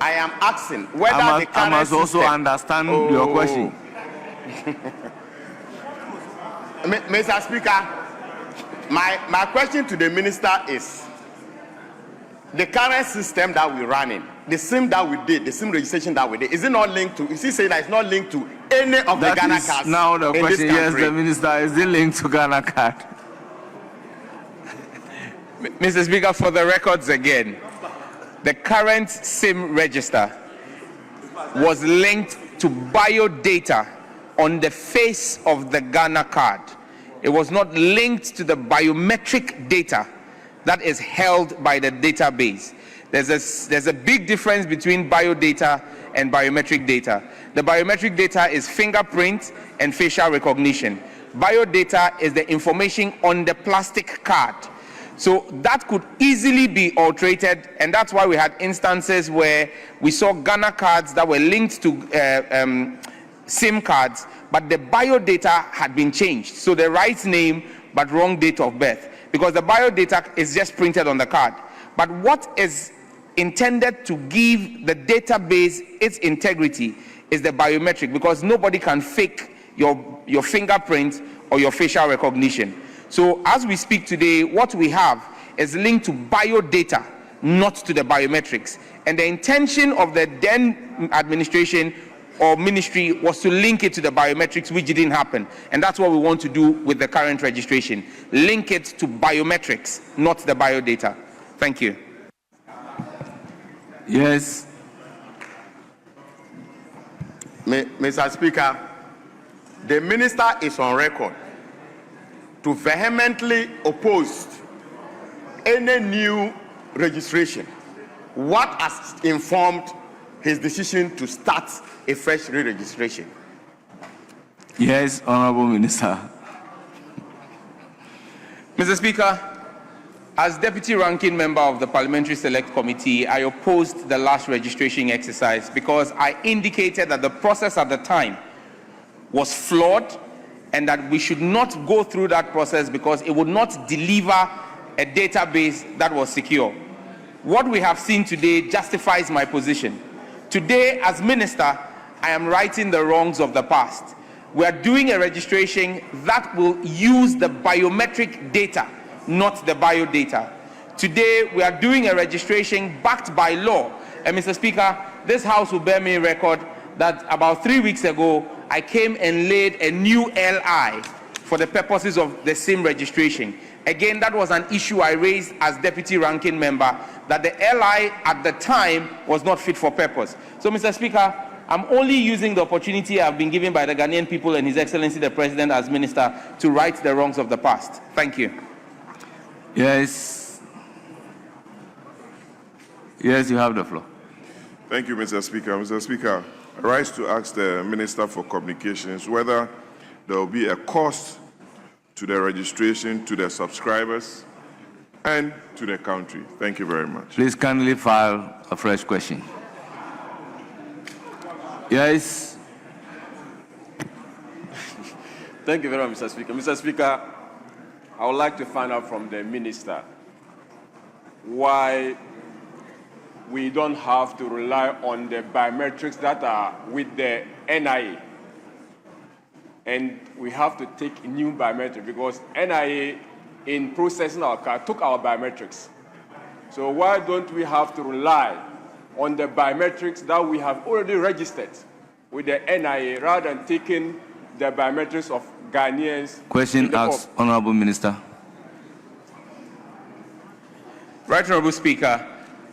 I am asking whether the current I must also system, understand your question. Mr. Speaker, my question to the minister is, the current system that we're running, the SIM that we did, the SIM registration that we did, is it not linked to, is he saying that it's not linked to any of the Ghana cards? Now the question, yes, the minister, is it linked to Ghana card? Mr. Speaker, for the records again, the current SIM register was linked to biodata on the face of the Ghana card. It was not linked to the biometric data that is held by the database. There's a big difference between biodata and biometric data. The biometric data is fingerprint and facial recognition. Biodata is the information on the plastic card. So that could easily be alterated, and that's why we had instances where we saw Ghana cards that were linked to SIM cards, but the biodata had been changed. So the right name, but wrong date of birth, because the biodata is just printed on the card. But what is intended to give the database its integrity is the biometric, because nobody can fake your fingerprint or your facial recognition. So as we speak today, what we have is linked to biodata, not to the biometrics. And the intention of the then administration or ministry was to link it to the biometrics, which didn't happen. And that's what we want to do with the current registration. Link it to biometrics, not the biodata. Thank you. Yes. Mr. Speaker, the minister is on record to vehemently oppose any new registration. What has informed his decision to start a fresh re-registration? Yes, Honorable Minister. Mr. Speaker, as Deputy Ranking Member of the Parliamentary Select Committee, I opposed the last registration exercise because I indicated that the process at the time was flawed and that we should not go through that process because it would not deliver a database that was secure. What we have seen today justifies my position. Today, as Minister, I am righting the wrongs of the past. We are doing a registration that will use the biometric data, not the biodata. Today, we are doing a registration backed by law. And Mr. Speaker, this House will bear me record that about 3 weeks ago, I came and laid a new LI for the purposes of the same registration. Again, that was an issue I raised as Deputy Ranking Member, that the LI at the time was not fit for purpose. So, Mr. Speaker, I'm only using the opportunity I've been given by the Ghanaian people and His Excellency the President as Minister to right the wrongs of the past. Thank you. Yes. Yes, you have the floor. Thank you, Mr. Speaker. Mr. Speaker, I rise to ask the Minister for Communications whether there will be a cost to the registration, to the subscribers, and to the country. Thank you very much. Please kindly file a fresh question. Yes. Thank you very much, Mr. Speaker. Mr. Speaker, I would like to find out from the Minister why we don't have to rely on the biometrics that are with the NIA. And we have to take new biometrics because NIA, in processing our card, took our biometrics. So why don't we have to rely on the biometrics that we have already registered with the NIA rather than taking the biometrics of Ghanaians? Question asked, Honorable Minister. Right Honorable Speaker,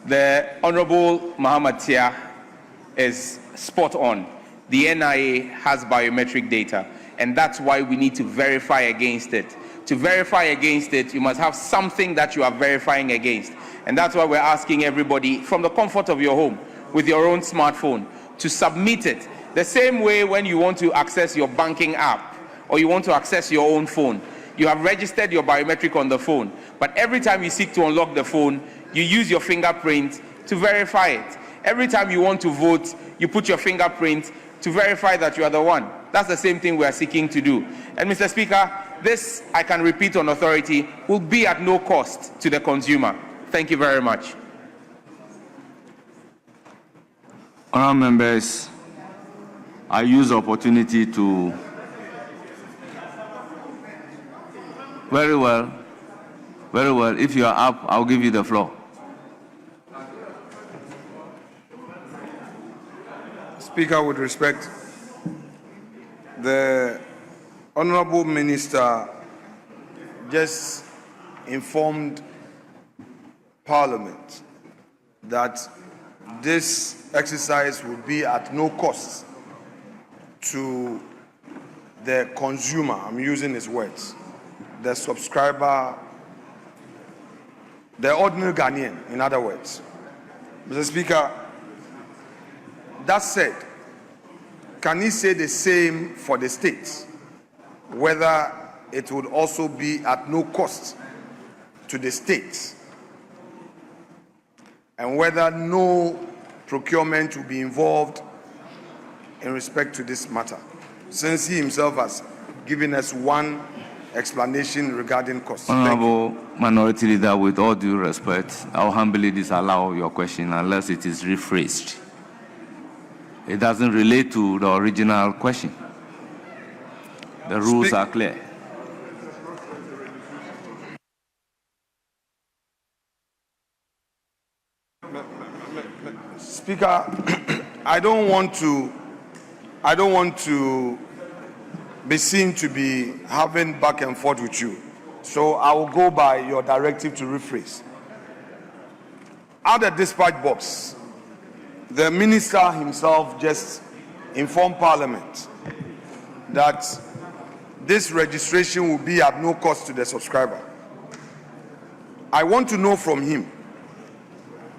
the Honorable Muhammad Tia is spot on. The NIA has biometric data, and that's why we need to verify against it. To verify against it, you must have something that you are verifying against. And that's why we're asking everybody from the comfort of your home with your own smartphone to submit it. The same way when you want to access your banking app or you want to access your own phone, you have registered your biometric on the phone, but every time you seek to unlock the phone, you use your fingerprint to verify it. Every time you want to vote, you put your fingerprint to verify that you are the one. That's the same thing we are seeking to do. And Mr. Speaker, this, I can repeat on authority, will be at no cost to the consumer. Thank you very much. Honourable members, I use the opportunity to very well. If you are up, I'll give you the floor. Speaker, with respect, the Honourable Minister just informed Parliament that this exercise will be at no cost to the consumer. I'm using his words. The subscriber, the ordinary Ghanaian, in other words. Mr. Speaker, that said, can he say the same for the states? Whether it would also be at no cost to the states, and whether no procurement will be involved in respect to this matter, since he himself has given us one explanation regarding costs. Thank you. Honorable Minority Leader, with all due respect, I'll humbly disallow your question unless it is rephrased. It doesn't relate to the original question. The rules are clear. Speaker, I don't want to be seen to be having back and forth with you. So I will go by your directive to rephrase. At the dispatch box, the minister himself just informed Parliament that this registration will be at no cost to the subscriber. I want to know from him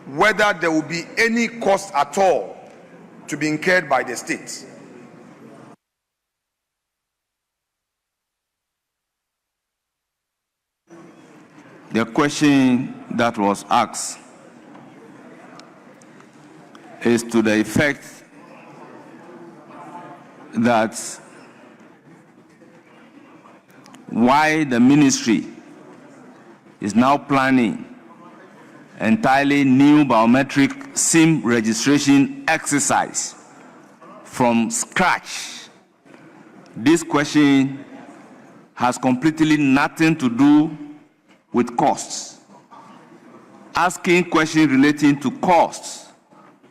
whether there will be any cost at all to be incurred by the state. The question that was asked is to the effect that why the ministry is now planning entirely new biometric SIM registration exercise from scratch. This question has completely nothing to do with costs. Asking questions relating to costs,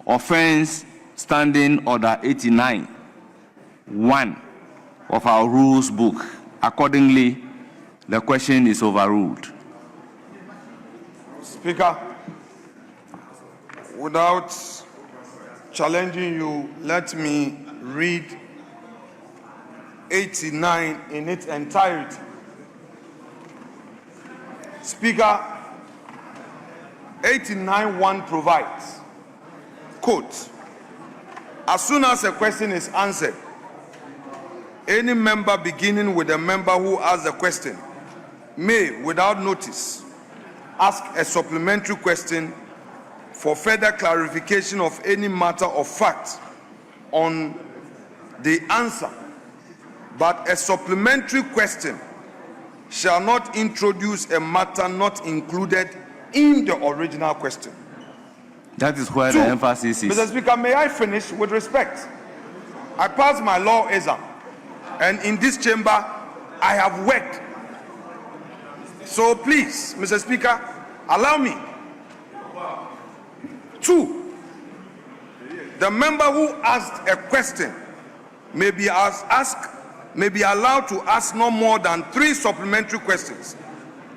offense standing order 89(1) of our rules book. Accordingly, the question is overruled. Speaker, without challenging you, let me read 89 in its entirety. Speaker, 89(1) provides, quote, as soon as a question is answered, any member beginning with a member who asks the question may, without notice, ask a supplementary question for further clarification of any matter of fact on the answer, but a supplementary question shall not introduce a matter not included in the original question. That is where the emphasis is. Mr. Speaker, may I finish with respect? I passed my law exam, and in this chamber, I have worked. So please, Mr. Speaker, allow me. 2, the member who asked a question may be allowed to ask no more than 3 supplementary questions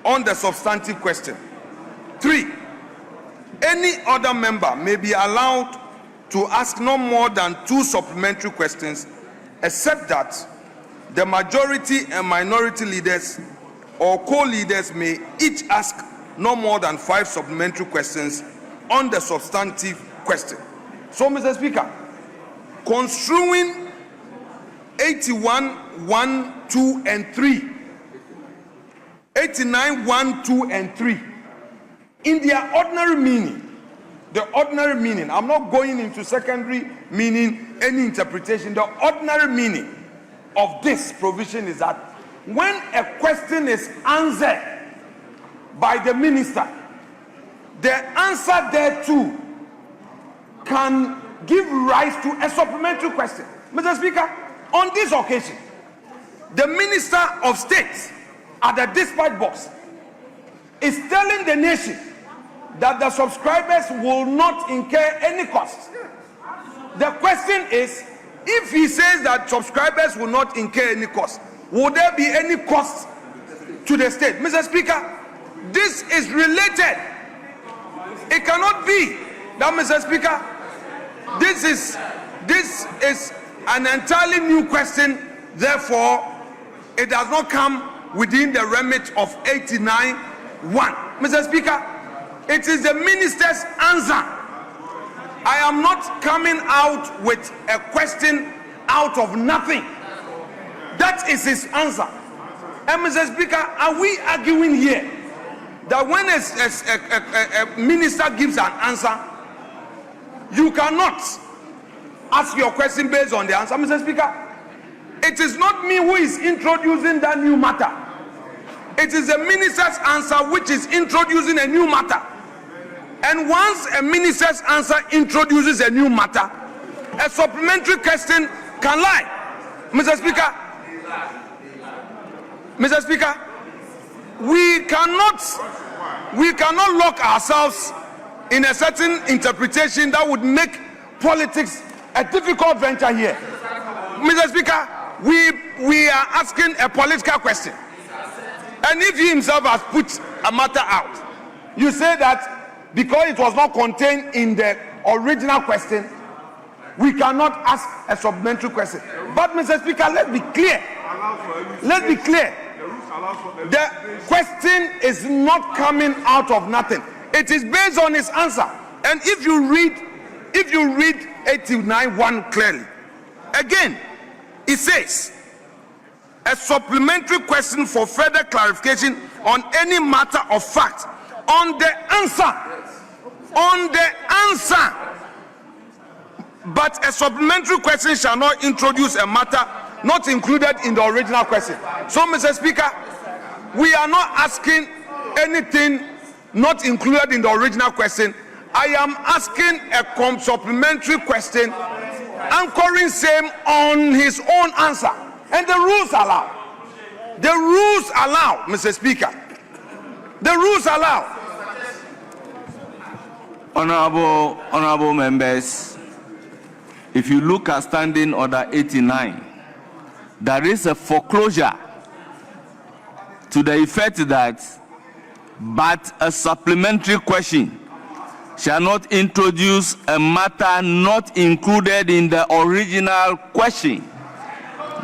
on the substantive question. 3, any other member may be allowed to ask no more than 2 supplementary questions, except that the majority and minority leaders or co-leaders may each ask no more than 5 supplementary questions on the substantive question. So, Mr. Speaker, construing 81(1), 2, and 3, 89(1), 2, and 3, in their ordinary meaning, the ordinary meaning, I'm not going into secondary meaning, any interpretation, the ordinary meaning of this provision is that when a question is answered by the minister, the answer thereto can give rise to a supplementary question. Mr. Speaker, on this occasion, the Minister of State at the dispatch box is telling the nation that the subscribers will not incur any cost. The question is, if he says that subscribers will not incur any cost, will there be any cost to the state? Mr. Speaker, this is related. It cannot be that, Mr. Speaker, this is an entirely new question. Therefore, it does not come within the remit of 89(1). Mr. Speaker, it is the minister's answer. I am not coming out with a question out of nothing. That is his answer. And Mr. Speaker, are we arguing here that when a minister gives an answer, you cannot ask your question based on the answer? Mr. Speaker, it is not me who is introducing that new matter. It is the minister's answer which is introducing a new matter. And once a minister's answer introduces a new matter, a supplementary question can lie. Mr. Speaker, we cannot lock ourselves in a certain interpretation that would make politics a difficult venture here. Mr. Speaker, we are asking a political question. And if he himself has put a matter out, you say that because it was not contained in the original question, we cannot ask a supplementary question. But Mr. Speaker, let's be clear. Let's be clear. The question is not coming out of nothing. It is based on his answer. And if you read 89(1) clearly, again, it says, a supplementary question for further clarification on any matter of fact on the answer. But a supplementary question shall not introduce a matter not included in the original question. So, Mr. Speaker, we are not asking anything not included in the original question. I am asking a supplementary question anchoring same on his own answer. And the rules allow. The rules allow, Mr. Speaker. The rules allow. Honorable members, if you look at Standing Order 89, there is a foreclosure to the effect that but a supplementary question shall not introduce a matter not included in the original question.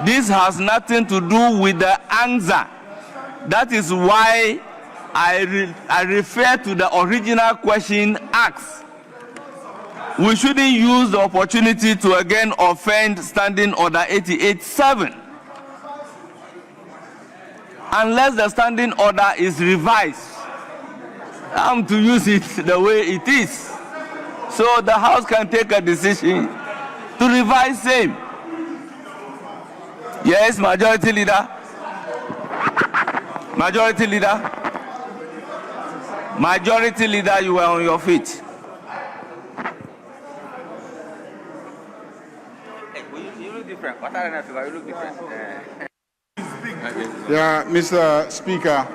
This has nothing to do with the answer. That is why I refer to the original question asked. We shouldn't use the opportunity to again offend Standing Order 88(7). Unless the standing order is revised, I'm to use it the way it is. So the House can take a decision to revise same. Yes, Majority Leader. Majority Leader. Majority Leader, you were on your feet. You look different. What are you look different? Yeah, Mr. Speaker.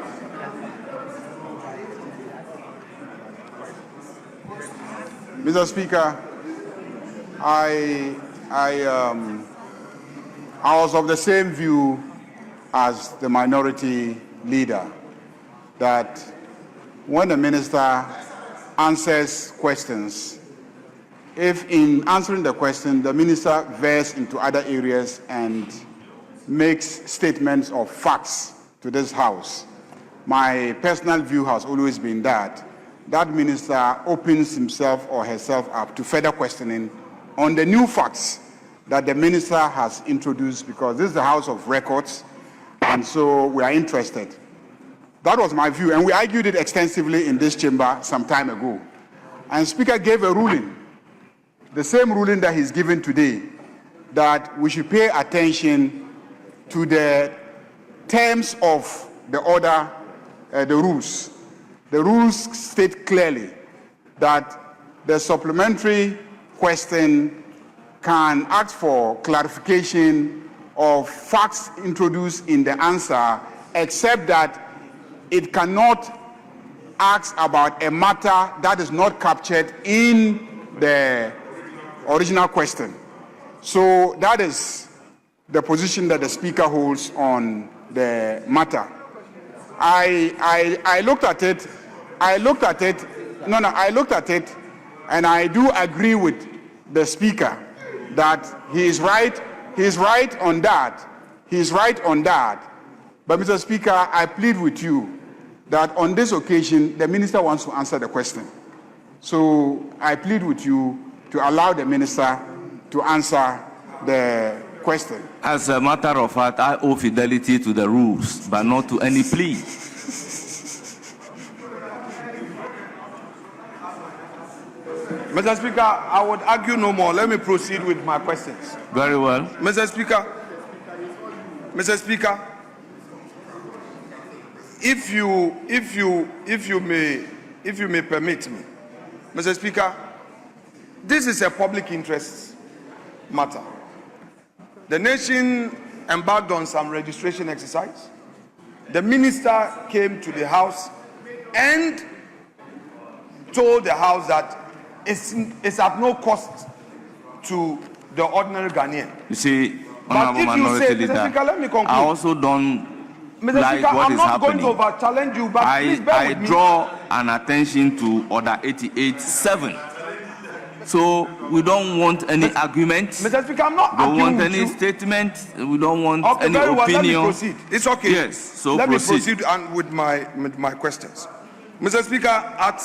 Mr. Speaker, I was of the same view as the minority leader that when a minister answers questions, if in answering the question the minister veers into other areas and makes statements of facts to this House, my personal view has always been that that minister opens himself or herself up to further questioning on the new facts that the minister has introduced, because this is the House of Records, and so we are interested. That was my view, and we argued it extensively in this chamber some time ago. And Speaker gave a ruling, the same ruling that he's given today, that we should pay attention to the terms of the order, the rules. The rules state clearly that the supplementary question can ask for clarification of facts introduced in the answer, except that it cannot ask about a matter that is not captured in the original question. So that is the position that the Speaker holds on the matter. I looked at it, and I do agree with the Speaker that he is right on that. But Mr. Speaker, I plead with you that on this occasion, the minister wants to answer the question. So I plead with you to allow the minister to answer the question. As a matter of fact, I owe fidelity to the rules, but not to any plea. Mr. Speaker, I would argue no more. Let me proceed with my questions. Very well. Mr. Speaker, if you may permit me, Mr. Speaker, this is a public interest matter. The nation embarked on some registration exercise. The minister came to the House and told the House that it's at no cost to the ordinary Ghanaian. You see, But Honorable if you Minority say, Leader, Mr. Speaker, let me conclude. I also don't Mr. like Speaker, what I'm is not happening. going to over-challenge you, but please bear with I me. draw an attention to Order 88.7. So we don't want any argument. Mr. Speaker, I'm not We don't want arguing any with you. statement. We don't want Okay, any very well. Let me opinion. proceed. It's okay. Yes, so let proceed. me proceed and with my questions. Mr. Speaker, at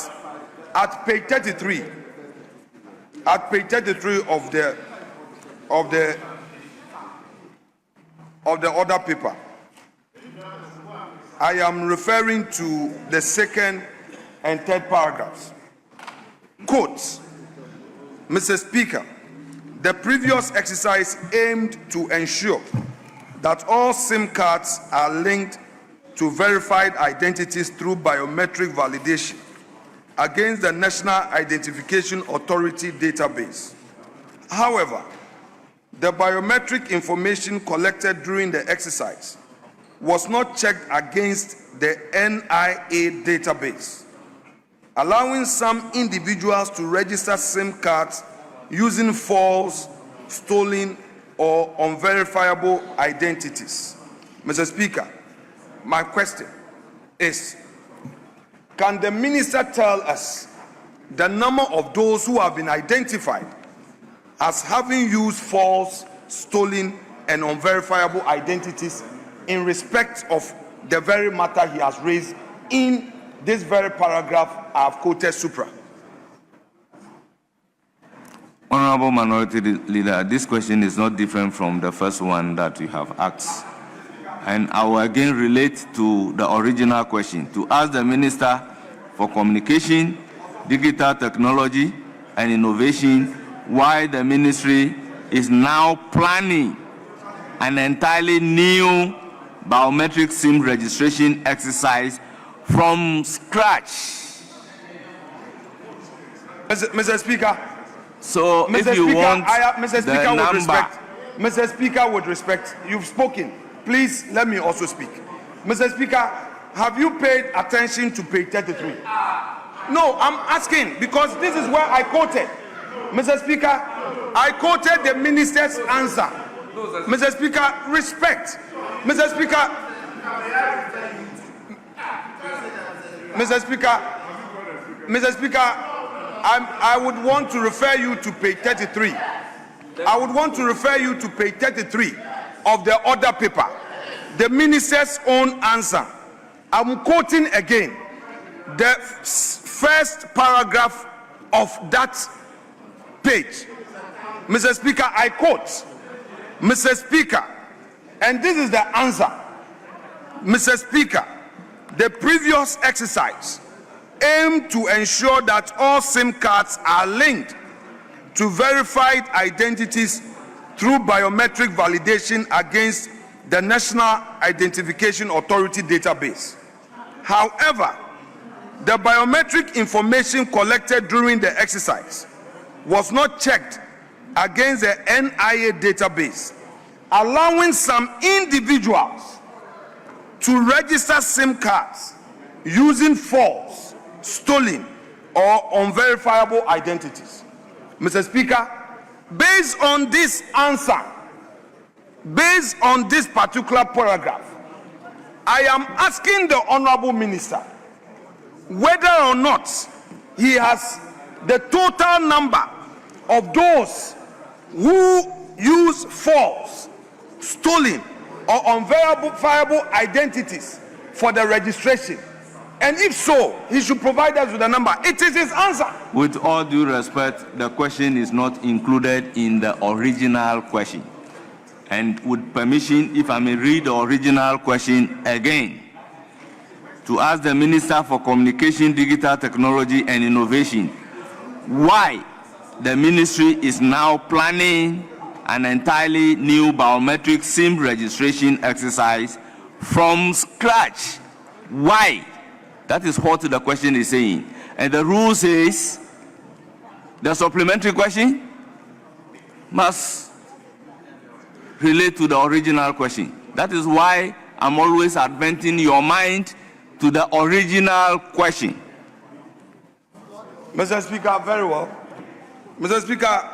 page 33, of the order paper, I am referring to the second and third paragraphs. Quotes, Mr. Speaker, the previous exercise aimed to ensure that all SIM cards are linked to verified identities through biometric validation against the National Identification Authority database. However, the biometric information collected during the exercise was not checked against the NIA database, allowing some individuals to register SIM cards using false, stolen, or unverifiable identities. Mr. Speaker, my question is, can the minister tell us the number of those who have been identified as having used false, stolen, and unverifiable identities in respect of the very matter he has raised in this very paragraph I have quoted supra? Honorable Minority Leader, this question is not different from the first one that you have asked. And I will again relate to the original question to ask the Minister for Communication, Digital Technology and Innovation why the ministry is now planning an entirely new biometric SIM registration exercise from scratch. Mr. Speaker, so Mr. if you Speaker, want Mr. Speaker, the with number, respect, Mr. Speaker, with respect, you've spoken. Please let me also speak. Mr. Speaker, have you paid attention to page 33? No, I'm asking because this is where I quoted. Mr. Speaker, I quoted the minister's answer. Mr. Speaker, respect. Mr. Speaker, Mr. Speaker, I would want to refer you to page 33. I would want to refer you to page 33 of the order paper, the minister's own answer. I'm quoting again the first paragraph of that page. Mr. Speaker, I quote, Mr. Speaker, and this is the answer. Mr. Speaker, the previous exercise aimed to ensure that all SIM cards are linked to verified identities through biometric validation against the National Identification Authority database. However, the biometric information collected during the exercise was not checked against the NIA database, allowing some individuals to register SIM cards using false, stolen, or unverifiable identities. Mr. Speaker, based on this answer, based on this particular paragraph, I am asking the Honorable Minister whether or not he has the total number of those who use false, stolen, or unverifiable identities for the registration. And if so, he should provide us with a number. It is his answer. with all due respect, the question is not included in the original question. And with permission, if I may read the original question again, to ask the Minister for Communication, Digital Technology and Innovation why the ministry is now planning an entirely new biometric SIM registration exercise from scratch. Why? That is what the question is saying. And the rule says the supplementary question must relate to the original question. That is why I'm always adverting your mind to the original question. Mr. Speaker, very well. Mr. Speaker,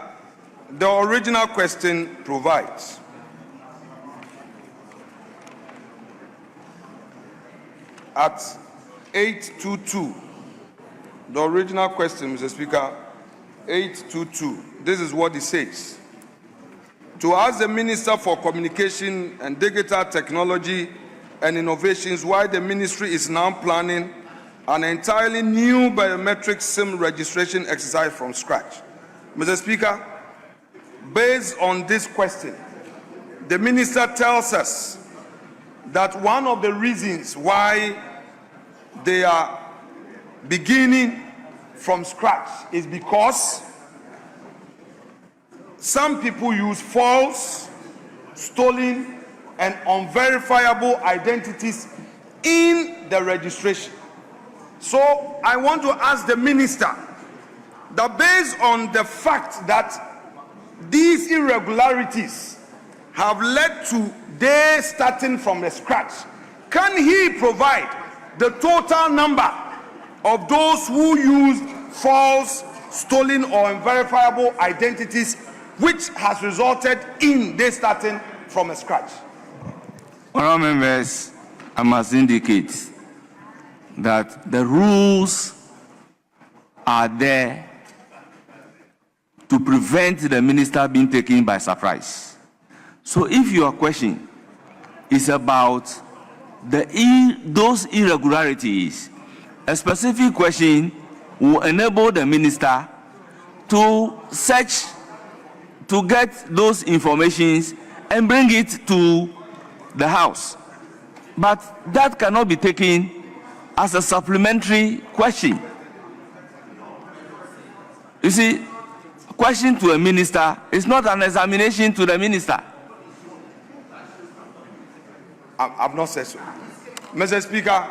the original question provides at 822, the original question, Mr. Speaker, 822, this is what it says. To ask the Minister for Communication and Digital Technology and Innovations why the ministry is now planning an entirely new biometric SIM registration exercise from scratch. Mr. Speaker, based on this question, the Minister tells us that one of the reasons why they are beginning from scratch is because some people use false, stolen, and unverifiable identities in the registration. So I want to ask the Minister that based on the fact that these irregularities have led to their starting from the scratch, can he provide the total number of those who used false, stolen, or unverifiable identities which has resulted in their starting from scratch? Honourable members, I must indicate that the rules are there to prevent the minister being taken by surprise. So if your question is about those irregularities, a specific question will enable the minister to search, to get those informations and bring it to the House. But that cannot be taken as a supplementary question. You see, a question to a minister is not an examination to the minister. I've not said so. Mr. Speaker,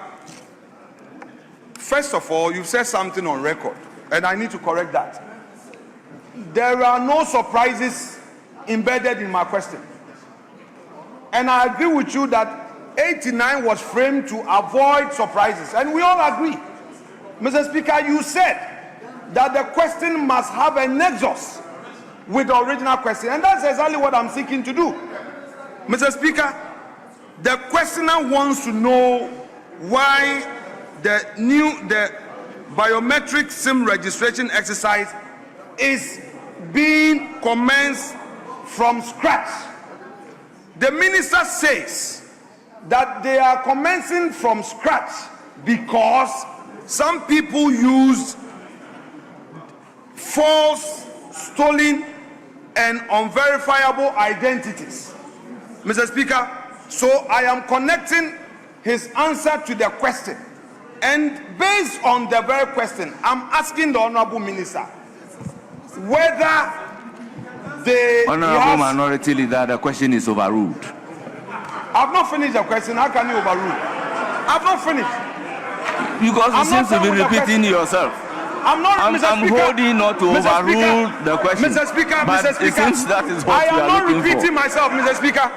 first of all, you've said something on record, and I need to correct that. There are no surprises embedded in my question. And I agree with you that 89 was framed to avoid surprises, and we all agree. Mr. Speaker, you said that the question must have a nexus with the original question, and that's exactly what I'm seeking to do. Mr. Speaker, the questioner wants to know why the biometric SIM registration exercise is being commenced from scratch. The minister says that they are commencing from scratch because some people used false, stolen, and unverifiable identities. Mr. Speaker, so I am connecting his answer to the question. And based on the very question, I'm asking the Honorable Minister whether the Honorable Minority Leader, the question is overruled. I've not finished the question. How can you overrule? I've not finished. Because you seem to be repeating yourself. I'm not, I'm holding not to overrule the question. Mr. Speaker, but Mr. Speaker, it seems that is what I am not repeating for. myself, Mr. Speaker.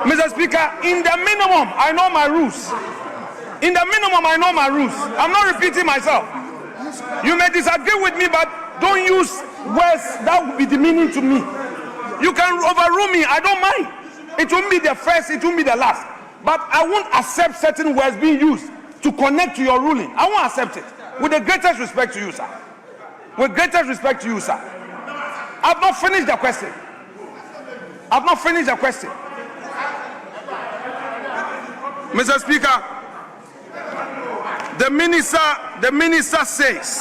Mr. Speaker, in the minimum, I know my rules. In the minimum, I know my rules. I'm not repeating myself. You may disagree with me, but don't use words that will be demeaning to me. You can overrule me, I don't mind. It won't be the first, it won't be the last. But I won't accept certain words being used to connect to your ruling. I won't accept it. With the greatest respect to you, sir. With greatest respect to you, sir. I've not finished the question. I've not finished the question. Mr. Speaker, the minister says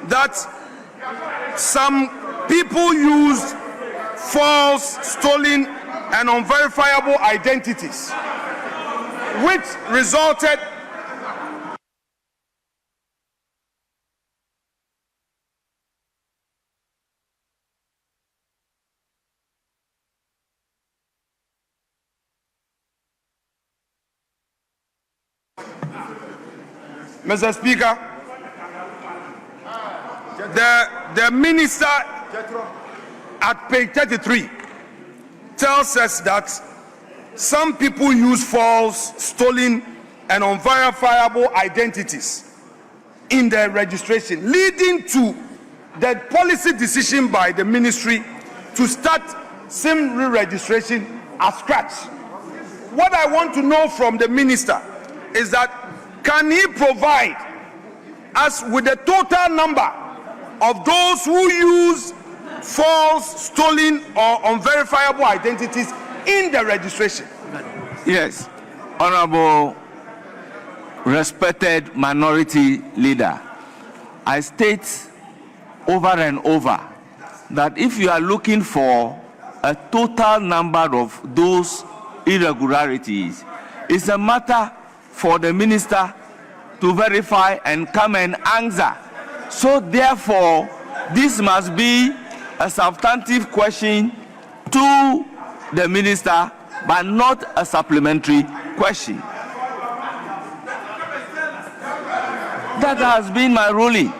that some people used false, stolen, and unverifiable identities, which resulted Mr. Speaker, the minister at page 33 tells us that some people use false, stolen, and unverifiable identities in their registration, leading to the policy decision by the ministry to start SIM re-registration at scratch. What I want to know from the minister is that can he provide us with the total number of those who use false, stolen, or unverifiable identities in the registration? Yes, Honorable respected minority leader, I state over and over that if you are looking for a total number of those irregularities, it's a matter for the minister to verify and come and answer. So therefore, this must be a substantive question to the minister, but not a supplementary question. That has been my ruling.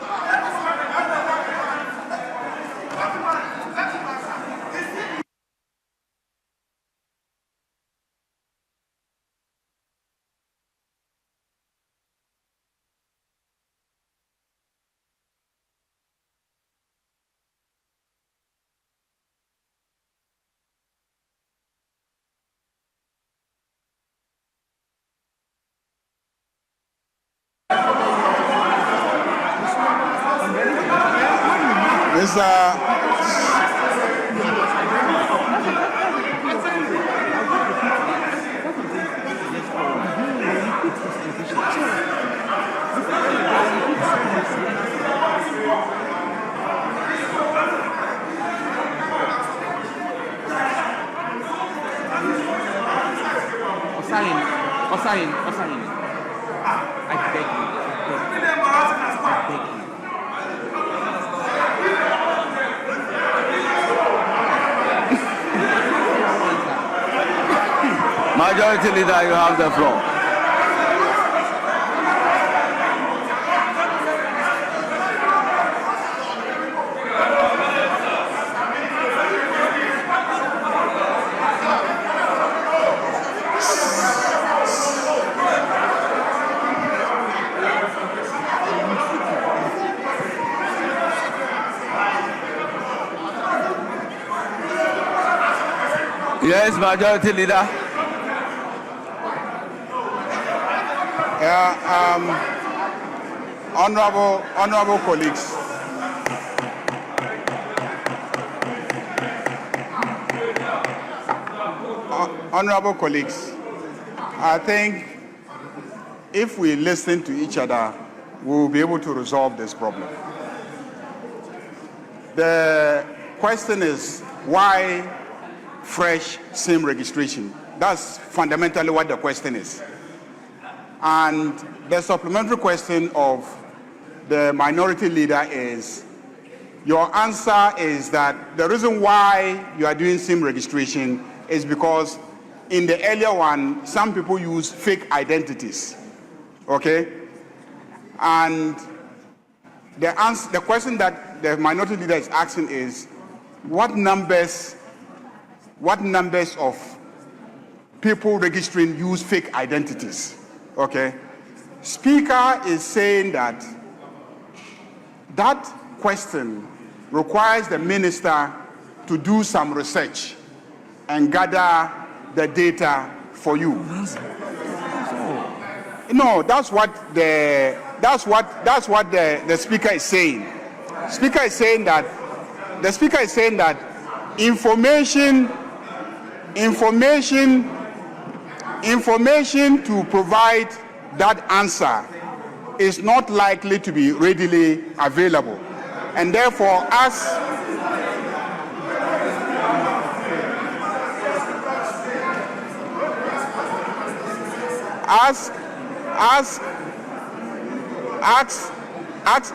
Osahin, I beg you. I beg you. Majority Leader, you have the floor. Yes, Majority Leader. Honorable colleagues, I think if we listen to each other, we will be able to resolve this problem. The question is why fresh SIM registration? That's fundamentally what the question is. And the supplementary question of the minority leader is, your answer is that the reason why you are doing SIM registration is because in the earlier one, some people use fake identities, okay? And the question that the minority leader is asking is, what numbers of people registering use fake identities? Okay. Speaker is saying that that question requires the minister to do some research and gather the data for you. No, that's what the speaker is saying. Speaker is saying that information to provide that answer is not likely to be readily available, and therefore ask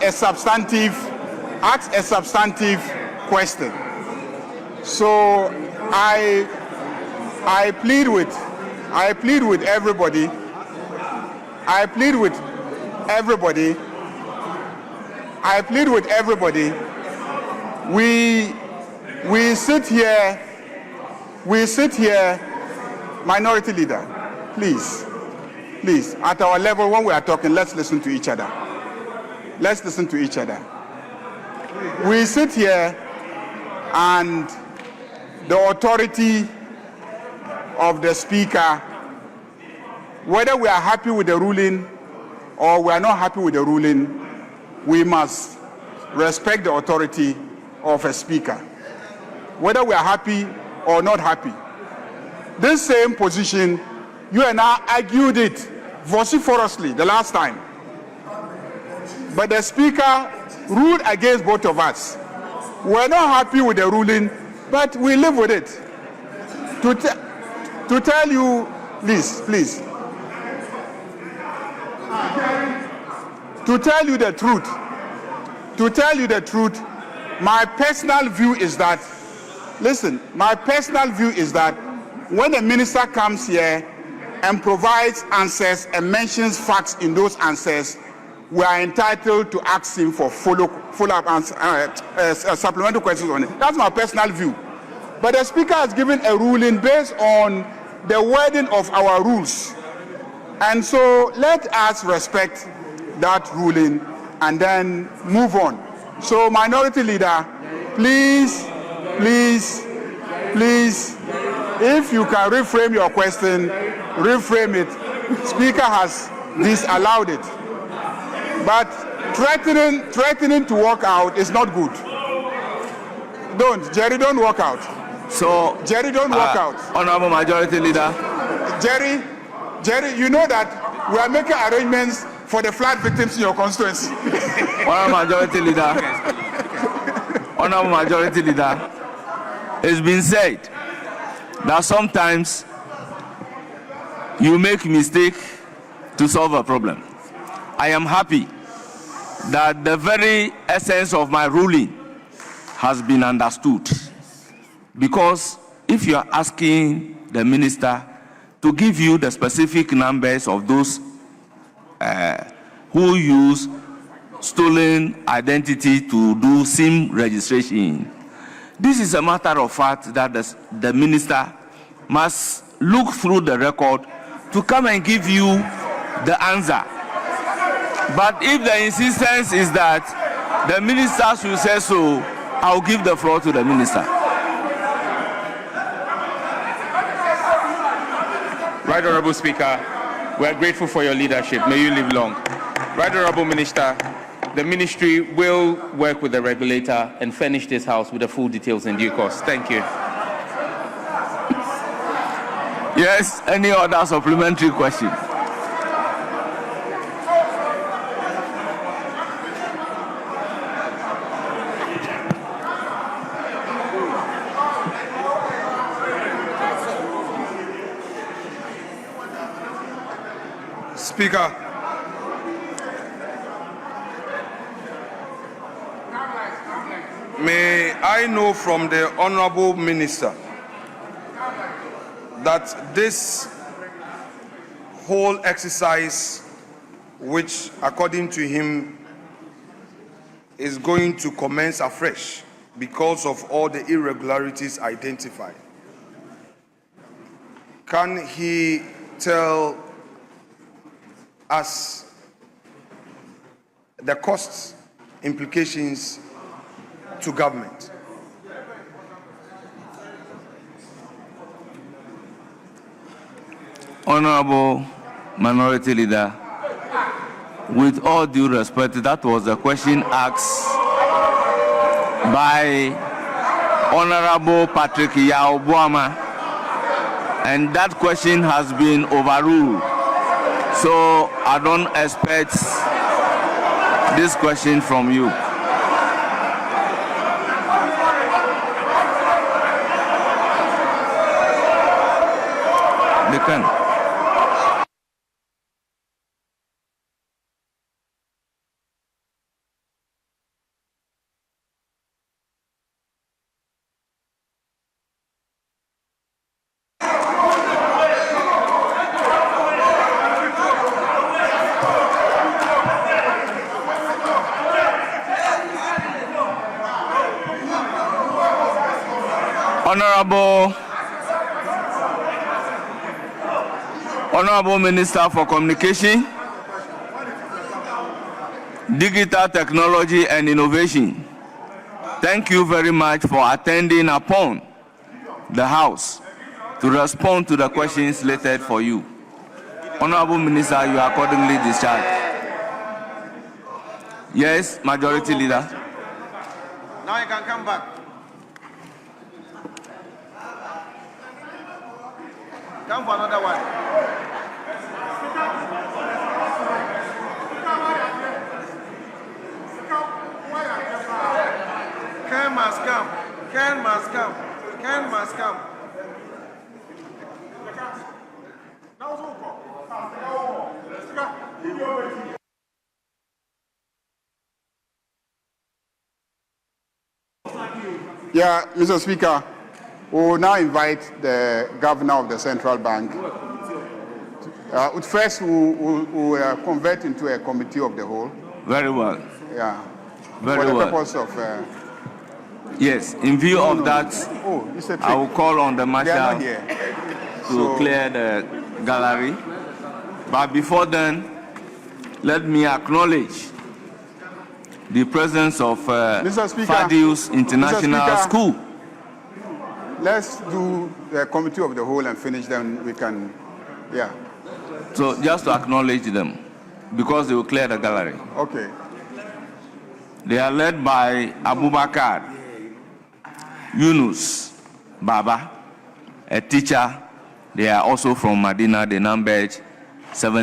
a substantive question. So I plead with everybody. I plead with everybody, we sit here, minority leader, please, at our level when we are talking, let's listen to each other. Let's listen to each other. We sit here and the authority of the speaker, whether we are happy with the ruling or we are not happy with the ruling, we must respect the authority of a speaker, whether we are happy or not happy. This same position, you and I argued it vociferously the last time. But the speaker ruled against both of us. We're not happy with the ruling, but we live with it. To tell you, please, to tell you the truth, my personal view is that, when the minister comes here and provides answers and mentions facts in those answers, we are entitled to ask him for follow-up supplementary questions on it. That's my personal view. But the speaker has given a ruling based on the wording of our rules. And so let us respect that ruling and then move on. So minority leader, please, if you can reframe your question, reframe it. Speaker has disallowed it. But threatening to walk out is not good. Jerry, don't walk out. So, Jerry, don't walk out. Honorable Majority Leader. Jerry, you know that we are making arrangements for the flood victims in your constituency. Honorable Majority Leader, it's been said that sometimes you make mistake to solve a problem. I am happy that the very essence of my ruling has been understood. Because if you are asking the minister to give you the specific numbers of those who use stolen identity to do SIM registration, this is a matter of fact that the minister must look through the record to come and give you the answer. But if the insistence is that the minister should say so, I'll give the floor to the minister. Right Honorable Speaker, we are grateful for your leadership. May you live long. Right Honorable Minister, the ministry will work with the regulator and furnish this house with the full details in due course. Thank you. Yes, any other supplementary question? Speaker, may I know from the Honorable Minister that this whole exercise, which according to him is going to commence afresh because of all the irregularities identified, can he tell us the costs implications to government? Honorable Minority Leader, with all due respect, that was a question asked by Honorable Patrick Yao Boama, and that question has been overruled. So I don't expect this question from you. They can. Honorable Minister for Communication, Digital Technology and Innovation, thank you very much for attending upon the House to respond to the questions slated for you. Honorable Minister, you are accordingly discharged. Yes, Majority Leader. Now you can come back. Come for another one. Ken must come. Ken must come. Ken must come. Yeah, Mr. Speaker, we will now invite the Governor of the Central Bank. First, we will convert into a committee of the whole. Very well. Yeah. Very for the well. purpose of... Yes, in view of that, I will call on the Marshal to clear the gallery. But before then, let me acknowledge the presence of Fadius International School. Let's do the committee of the whole and finish, then we can, yeah. So just to acknowledge them, because they will clear the gallery. Okay. They are led by Abubakar Yunus Baba, a teacher. They are also from Madina, the Nambej 7.